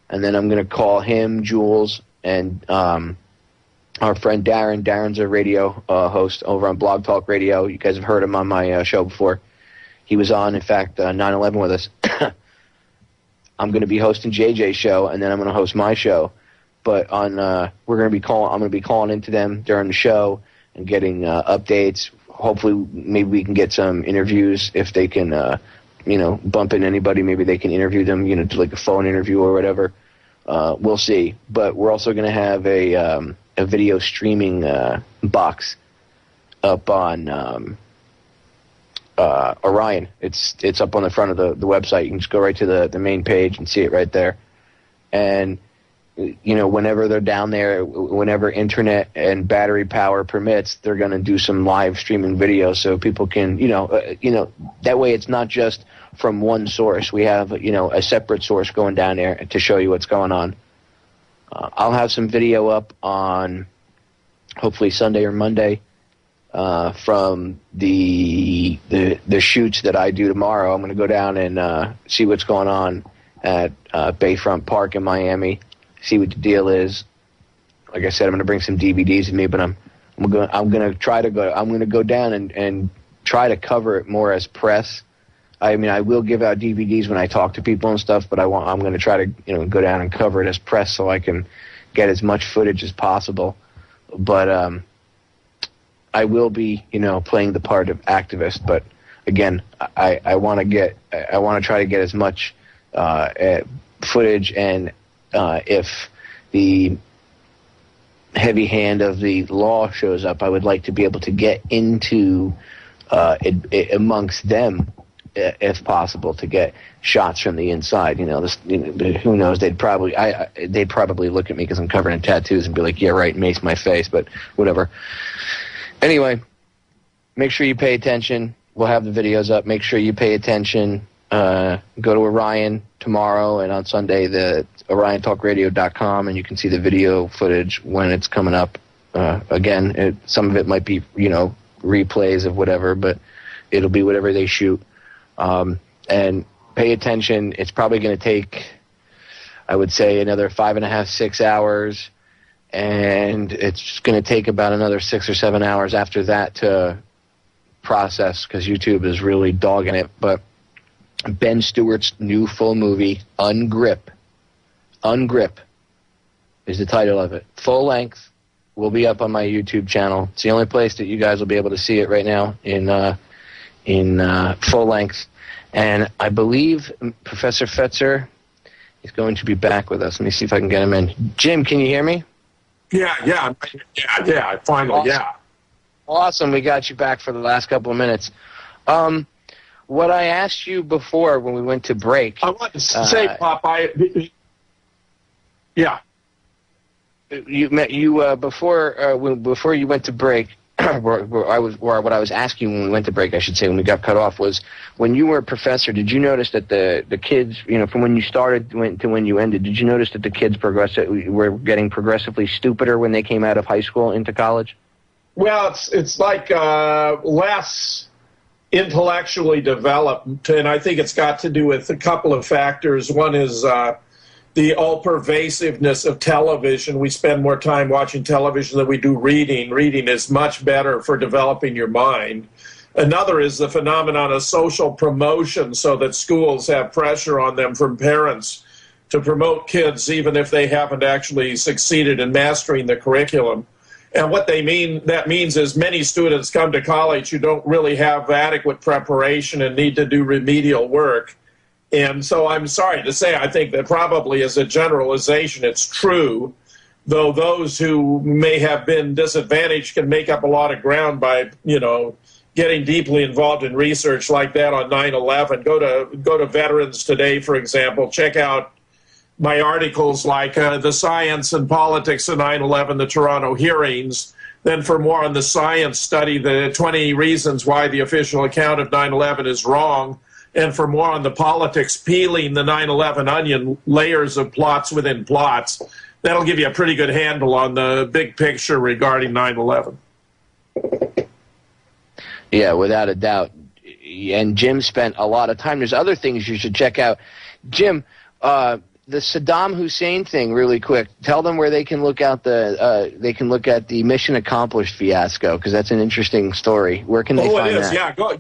and then I'm going to call him, Jules, and our friend Darren. Darren's a radio host over on Blog Talk Radio. You guys have heard him on my show before. He was on, in fact, 9/11 with us. I'm going to be hosting JJ's show, and then I'm going to host my show. But I'm going to be calling into them during the show and getting updates. Hopefully, maybe we can get some interviews if they can, bump in anybody. Maybe they can interview them, do like a phone interview or whatever. We'll see. But we're also going to have a video streaming box up on Orion. It's up on the front of the website. You can just go right to the main page and see it right there. And whenever they're down there, whenever internet and battery power permits, they're going to do some live streaming video so people can, that way it's not just from one source. We have, a separate source going down there to show you what's going on. I'll have some video up on hopefully Sunday or Monday from the shoots that I do tomorrow. I'm going to go down and see what's going on at Bayfront Park in Miami. See what the deal is. Like I said, I'm going to bring some DVDs with me, but I'm going to go down and try to cover it more as press. I mean, I will give out DVDs when I talk to people and stuff, but I'm going to try to go down and cover it as press so I can get as much footage as possible. But I will be playing the part of activist. But again, I want to try to get as much footage, and if the heavy hand of the law shows up, I would like to be able to get into amongst them, if possible, to get shots from the inside. Who knows? They'd probably look at me because I'm covered in tattoos and be like, "Yeah, right, mace my face," but whatever. Anyway, make sure you pay attention. We'll have the videos up. Make sure you pay attention. Go to Orion tomorrow, and on Sunday, the OrionTalkRadio.com, and you can see the video footage when it's coming up. Again, some of it might be, replays of whatever, but it'll be whatever they shoot. And pay attention. It's probably going to take, I would say, another 5.5, 6 hours, and it's going to take about another 6 or 7 hours after that to process, because YouTube is really dogging it. But Ben Stewart's new full movie, Ungrip is the title of it. Full length, will be up on my YouTube channel. It's the only place that you guys will be able to see it right now in full length. And I believe Professor Fetzer is going to be back with us. Let me see if I can get him in. Jim, can you hear me? Yeah, finally, awesome. yeah. Awesome, we got you back for the last couple of minutes. What I asked you before when we went to break... I want to say, Popeye... Yeah. Before you went to break, what I was asking when we went to break, I should say, when we got cut off, was when you were a professor, did you notice that the kids, from when you started to when you ended, did you notice that the kids were getting progressively stupider when they came out of high school into college? Well, it's like less intellectually developed, and I think it's got to do with a couple of factors. One is the all-pervasiveness of television. We spend more time watching television than we do reading. Reading is much better for developing your mind. Another is the phenomenon of social promotion, so that schools have pressure on them from parents to promote kids even if they haven't actually succeeded in mastering the curriculum. And what that means is many students come to college who don't really have adequate preparation and need to do remedial work. And so I'm sorry to say, I think that probably as a generalization it's true, though those who may have been disadvantaged can make up a lot of ground by, getting deeply involved in research like that on 9/11. Go to Veterans Today, for example. Check out my articles like The Science and Politics of 9/11, the Toronto hearings. Then for more on the science, study the 20 reasons why the official account of 9/11 is wrong. And for more on the politics, peeling the 9/11 onion, layers of plots within plots. That'll give you a pretty good handle on the big picture regarding 9/11. Yeah, without a doubt. And Jim spent a lot of time. There's other things you should check out. Jim, the Saddam Hussein thing, really quick. Tell them where they can look at the Mission Accomplished fiasco, because that's an interesting story. Where can they find that? Oh, it is. Yeah, go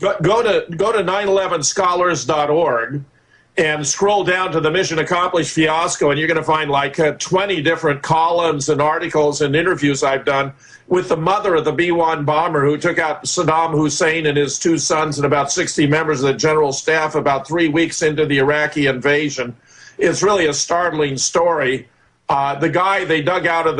to 911scholars.org and scroll down to the Mission Accomplished fiasco, and you're going to find like 20 different columns and articles and interviews I've done with the mother of the B-1 bomber who took out Saddam Hussein and his 2 sons and about 60 members of the general staff about 3 weeks into the Iraqi invasion. It's really a startling story. The guy they dug out of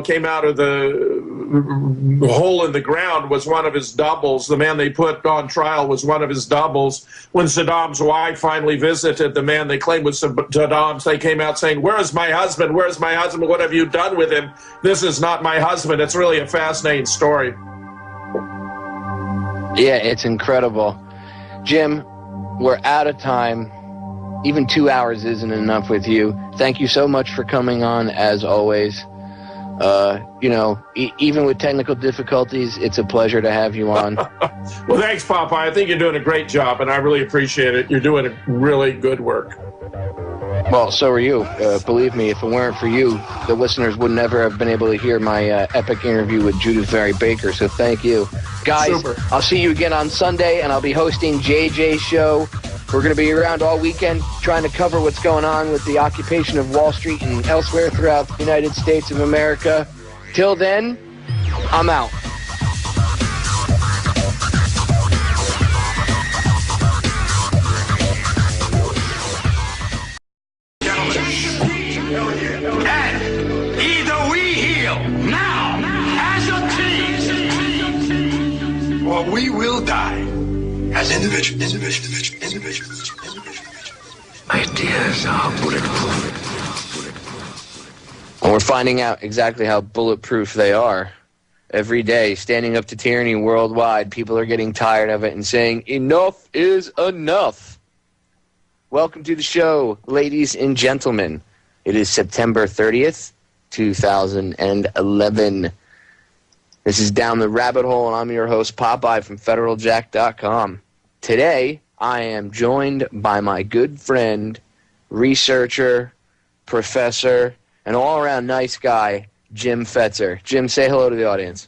came out of the hole in the ground was one of his doubles. The man they put on trial was one of his doubles. When Saddam's wife finally visited the man they claimed was Saddam's, they came out saying, "Where's my husband? Where's my husband? What have you done with him? This is not my husband." It's really a fascinating story. Yeah, it's incredible. Jim, we're out of time. Even 2 hours isn't enough with you. Thank you so much for coming on, as always. Even with technical difficulties, it's a pleasure to have you on. Well, thanks, Popeye. I think you're doing a great job, and I really appreciate it. You're doing really good work. Well, so are you. Believe me, if it weren't for you, the listeners would never have been able to hear my epic interview with Judith Vary Baker, so thank you. Guys, super. I'll see you again on Sunday, and I'll be hosting JJ's show. We're going to be around all weekend trying to cover what's going on with the occupation of Wall Street and elsewhere throughout the United States of America. Till then, I'm out. And either we here kill. Now, as a team. Or we will die as individuals. Ideas are bulletproof. And we're finding out exactly how bulletproof they are. Every day, standing up to tyranny worldwide, people are getting tired of it and saying, enough is enough. Welcome to the show, ladies and gentlemen. It is September 30th, 2011. This is Down the Rabbit Hole, and I'm your host, Popeye from FederalJack.com. Today, I am joined by my good friend, researcher, professor, and all-around nice guy, Jim Fetzer. Jim, say hello to the audience.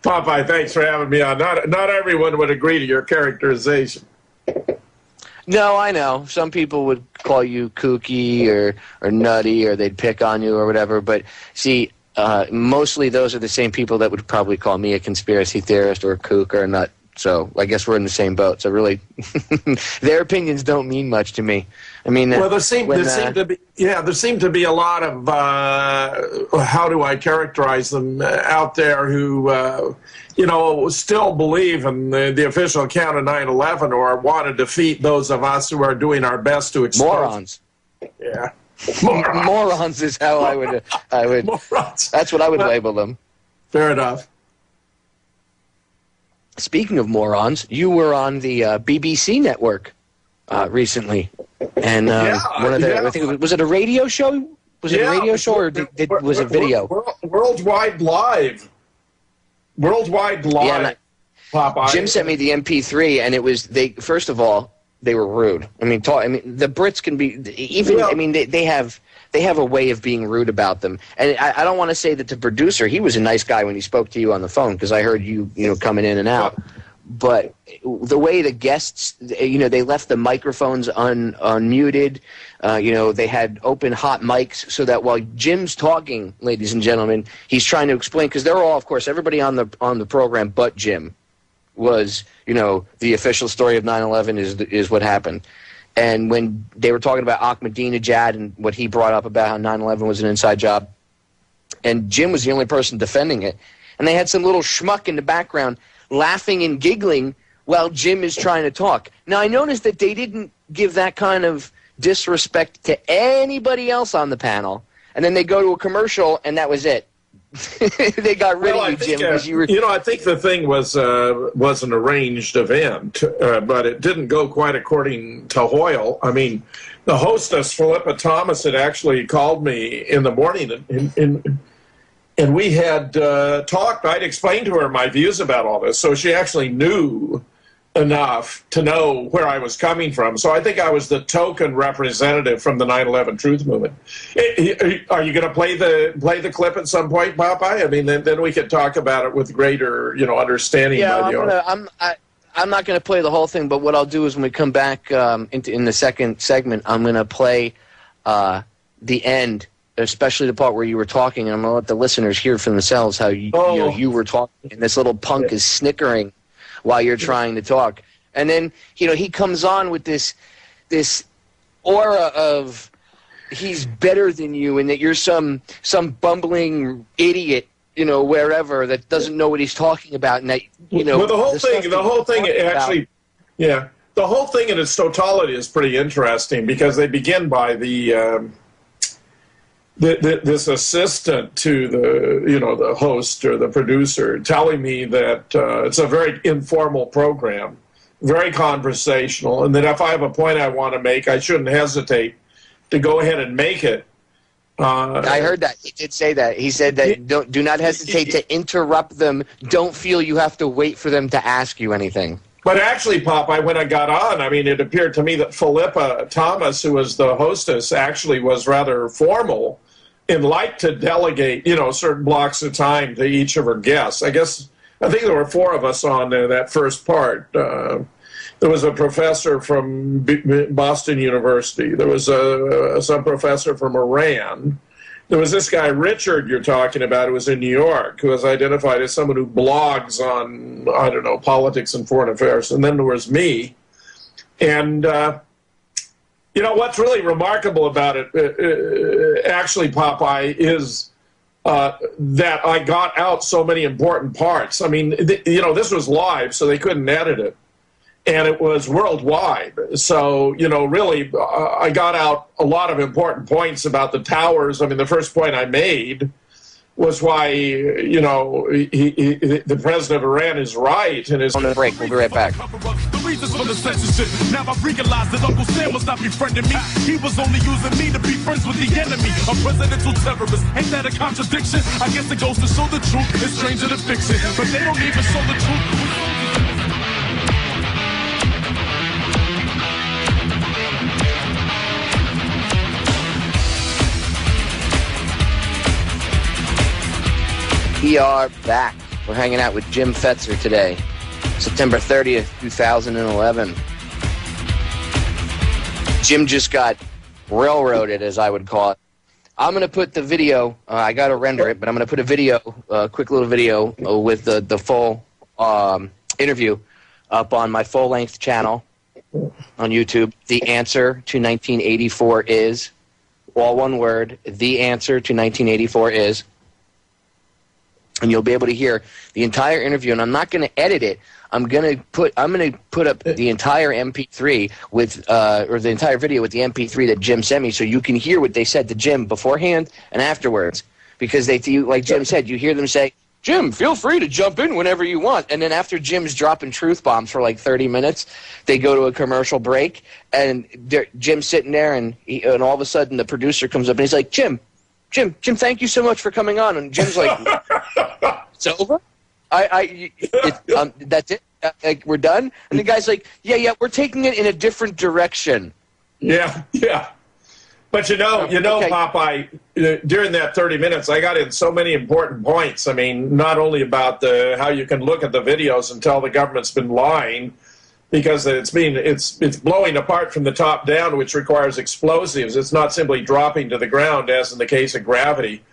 Popeye, thanks for having me on. Not everyone would agree to your characterization. No, I know. Some people would call you kooky or nutty, or they'd pick on you or whatever. But see, mostly those are the same people that would probably call me a conspiracy theorist or a kook or a nut. So I guess we're in the same boat. So really, their opinions don't mean much to me. I mean, well, there seem to be a lot of how do I characterize them out there who still believe in the official account of 9/11 or want to defeat those of us who are doing our best to expose morons. Yeah, morons is how I would. Morons. That's what I would label them. Fair enough. Speaking of morons, you were on the BBC network recently, and one of the I think was it a radio show? Was it a radio show or was it video? Worldwide Live. Worldwide Live. Yeah, Popeye. Jim sent me the MP3, and it was first of all, they were rude. I mean, the Brits can be even. Yeah. I mean, they have a way of being rude about them. And I don't want to say that the producer, he was a nice guy when he spoke to you on the phone, because I heard you coming in and out. But the way the guests, they left the microphones unmuted. They had open hot mics so that while Jim's talking, ladies and gentlemen, he's trying to explain, because they're all, of course, everybody on the program but Jim was, the official story of 9/11 is what happened. And when they were talking about Ahmadinejad and what he brought up about how 9/11 was an inside job, and Jim was the only person defending it, and they had some little schmuck in the background laughing and giggling while Jim is trying to talk. Now, I noticed that they didn't give that kind of disrespect to anybody else on the panel, and then they go to a commercial, and that was it. They got rid of you, Jim. I think the thing was an arranged event, but it didn't go quite according to Hoyle. I mean, the hostess, Philippa Thomas, had actually called me in the morning, and we had talked. I'd explained to her my views about all this, so she actually knew enough to know where I was coming from. So I think I was the token representative from the 9/11 Truth Movement. Are you going to play the clip at some point, Popeye? I mean, then we could talk about it with greater, understanding. Yeah, I'm not going to play the whole thing, but what I'll do is when we come back in the second segment, I'm going to play the end, especially the part where you were talking, and I'm going to let the listeners hear for themselves how you were talking, and this little punk is snickering while you're trying to talk. And then, he comes on with this aura of he's better than you and that you're some bumbling idiot, wherever, that doesn't know what he's talking about. And that, well, the whole thing actually, yeah, the whole thing in its totality is pretty interesting, because they begin by this assistant to the host or the producer telling me that it's a very informal program, very conversational, and that if I have a point I want to make, I shouldn't hesitate to go ahead and make it. I heard that. He did say that. He said that do not hesitate to interrupt them. Don't feel you have to wait for them to ask you anything. But actually, Popeye, when I got on, I mean, it appeared to me that Philippa Thomas, who was the hostess, actually was rather formal and liked to delegate, certain blocks of time to each of her guests. I think there were 4 of us on that first part. There was a professor from Boston University. There was some professor from Iran. There was this guy, Richard, you're talking about, who was in New York, who was identified as someone who blogs on, politics and foreign affairs. And then there was me. And what's really remarkable about it, actually, Popeye, is that I got out so many important parts. I mean, this was live, so they couldn't edit it. And it was worldwide. So, really, I got out a lot of important points about the towers. I mean, the first point I made was why, the president of Iran is right. And is on the break. We'll be right back. The reasons for the censorship. Now I realized that Uncle Sam was not befriending me. He was only using me to be friends with the enemy. A presidential terrorist. Ain't that a contradiction? I guess it goes to show the truth. It's stranger than fiction. But they don't even show the truth. We are back. We're hanging out with Jim Fetzer today, September 30th, 2011. Jim just got railroaded, as I would call it. I'm going to put the video, I got to render it, but I'm going to put a video, a quick little video with the full interview up on my full-length channel on YouTube. The answer to 1984 is, all one word, the answer to 1984 is. And you'll be able to hear the entire interview. And I'm not going to edit it. I'm going to put up the entire MP3 with or the entire video with the MP3 that Jim sent me, so you can hear what they said to Jim beforehand and afterwards. Because like Jim said, you hear them say, "Jim, feel free to jump in whenever you want." And then after Jim's dropping truth bombs for like 30 minutes, they go to a commercial break, and Jim's sitting there, and all of a sudden the producer comes up and he's like, Jim, thank you so much for coming on. And Jim's like, "It's over? That's it? Like, we're done?" And the guy's like, yeah, we're taking it in a different direction. Yeah. But okay. Popeye, during that 30 minutes, I got in so many important points. I mean, not only about how you can look at the videos and tell the government's been lying, because it's blowing apart from the top down, which requires explosives. It's not simply dropping to the ground, as in the case of gravity.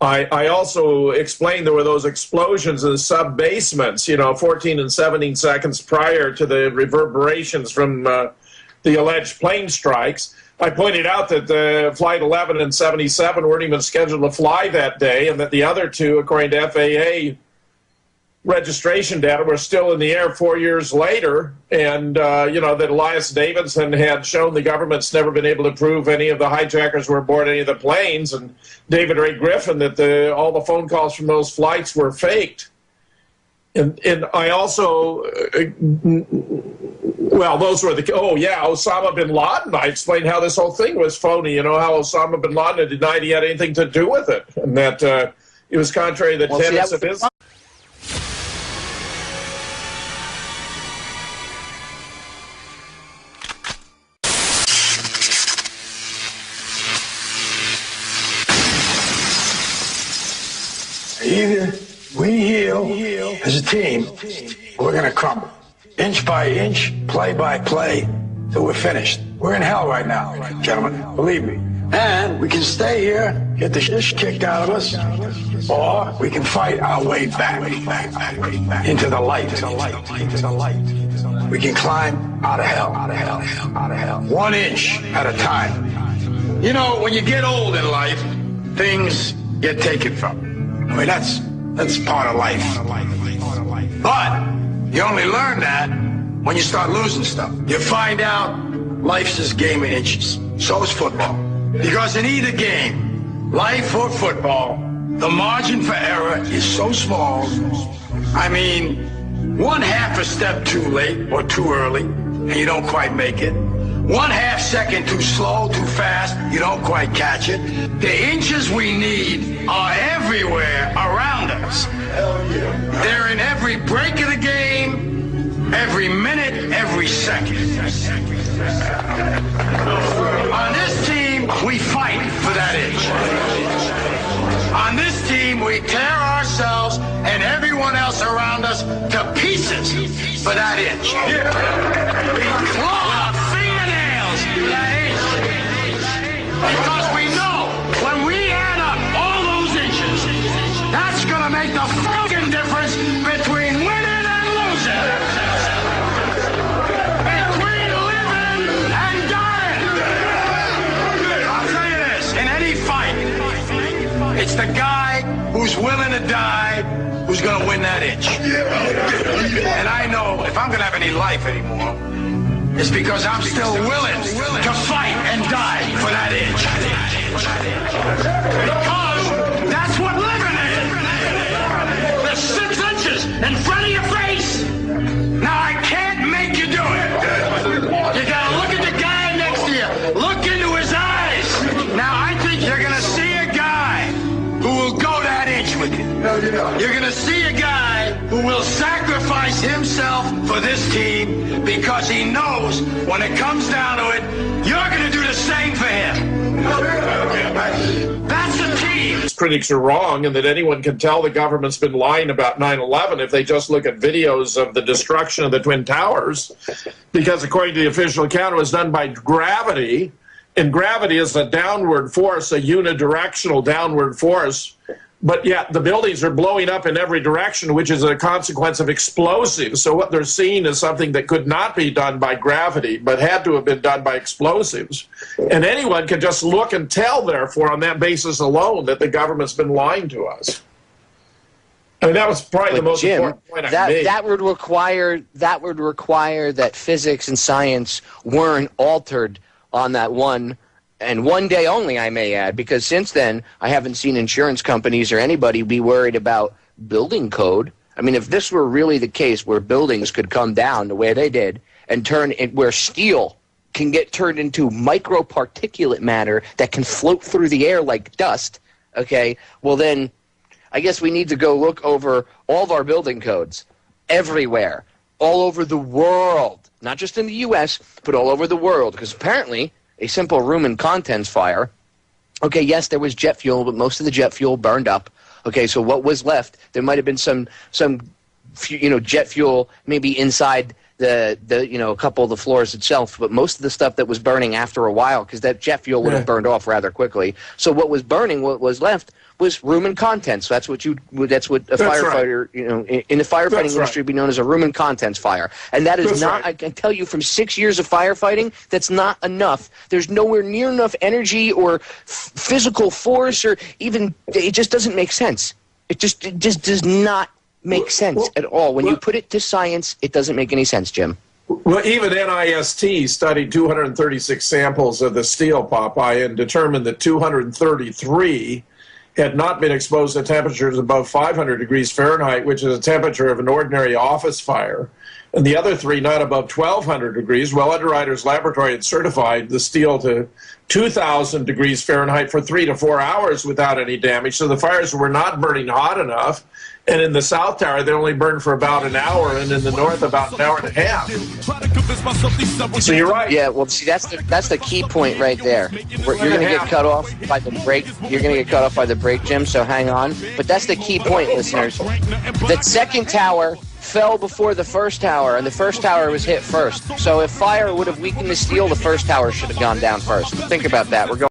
I also explained there were those explosions in the sub-basements, 14 and 17 seconds prior to the reverberations from the alleged plane strikes. I pointed out that the Flight 11 and 77 weren't even scheduled to fly that day, and that the other two, according to FAA registration data, were still in the air 4 years later, and that Elias Davidson had shown the government's never been able to prove any of the hijackers were aboard any of the planes, and David Ray Griffin that all the phone calls from those flights were faked. And I also, those were Osama bin Laden. I explained how this whole thing was phony, how Osama bin Laden had denied he had anything to do with it, and that it was contrary to the tenets of Islam. Either we heal as a team, or we're going to crumble. Inch by inch, play by play, till we're finished. We're in hell right now, gentlemen, believe me. And we can stay here, get the shit kicked out of us, or we can fight our way back into the light. We can climb out of hell. 1 inch at a time. When you get old in life, things get taken from you. I mean, that's part of life. But you only learn that when you start losing stuff. You find out life's this game of inches. So is football. Because in either game, life or football, the margin for error is so small. I mean, 1/2 a step too late or too early, and you don't quite make it. 1/2 second too slow, too fast, you don't quite catch it. The inches we need are everywhere around us. They're in every break of the game, every minute, every second. On this team, we fight for that inch. On this team, we tear ourselves and everyone else around us to pieces for that inch. We claw our fingernails for that inch. Because we know when we add up all those inches, that's going to make the fucking difference between winning and losing. Between living and dying. I'll tell you this, in any fight, It's the guy who's willing to die who's going to win that inch. And I know if I'm going to have any life anymore, it's because I'm still willing to fight and die for that inch. Because that's what living is. There's 6 inches in front of your face. Now I can't make you do it. You got to look at the guy next to you. Look into his eyes. Now I think you're going to see a guy who will go that inch with you. You're going to see a guy who will sacrifice himself for this team because he knows when it comes down to it, you're going to do the same for him. That's the team. Critics are wrong and that anyone can tell the government's been lying about 9/11 if they just look at videos of the destruction of the Twin Towers, because according to the official account, it was done by gravity, and gravity is a downward force, a unidirectional downward force. But yet the buildings are blowing up in every direction, which is a consequence of explosives. So what they're seeing is something that could not be done by gravity, but had to have been done by explosives. And anyone can just look and tell, therefore, on that basis alone, that the government's been lying to us. I mean, that was probably the most important point I made. That would require that physics and science weren't altered on that one. And one day only, I may add, because since then, I haven't seen insurance companies or anybody be worried about building code. I mean, if this were really the case where buildings could come down the way they did and turn it where steel can get turned into microparticulate matter that can float through the air like dust, okay, well then I guess we need to go look over all of our building codes everywhere, all over the world, not just in the U.S., but all over the world, because apparently a simple room and contents fire. Okay, yes, there was jet fuel, but most of the jet fuel burned up. Okay, so what was left? There might have been some jet fuel maybe inside the a couple of the floors itself, but most of the stuff that was burning after a while, because that jet fuel would have burned off rather quickly. So what was burning, what was left, was room and contents. That's what a firefighter, in the firefighting industry, would be known as a room and contents fire. And that is not, I can tell you from 6 years of firefighting, that's not enough. There's nowhere near enough energy or physical force, or even, it just doesn't make sense. It just does not make sense at all. When you put it to science, it doesn't make any sense, Jim. Well, even NIST studied 236 samples of the steel, Popeye, and determined that 233 had not been exposed to temperatures above 500 degrees Fahrenheit, which is a temperature of an ordinary office fire, and the other 3 not above 1,200 degrees. Well, Underwriter's Laboratory had certified the steel to 2,000 degrees Fahrenheit for 3 to 4 hours without any damage, so the fires were not burning hot enough. And in the South Tower, they only burned for about an hour, and in the North, about an hour and a half. So you're right. Yeah, well, see, that's the key point right there. You're going to get cut off by the break. You're going to get cut off by the break, Jim, so hang on. But that's the key point, listeners. The second tower fell before the first tower, and the first tower was hit first. So if fire would have weakened the steel, the first tower should have gone down first. Think about that. We're going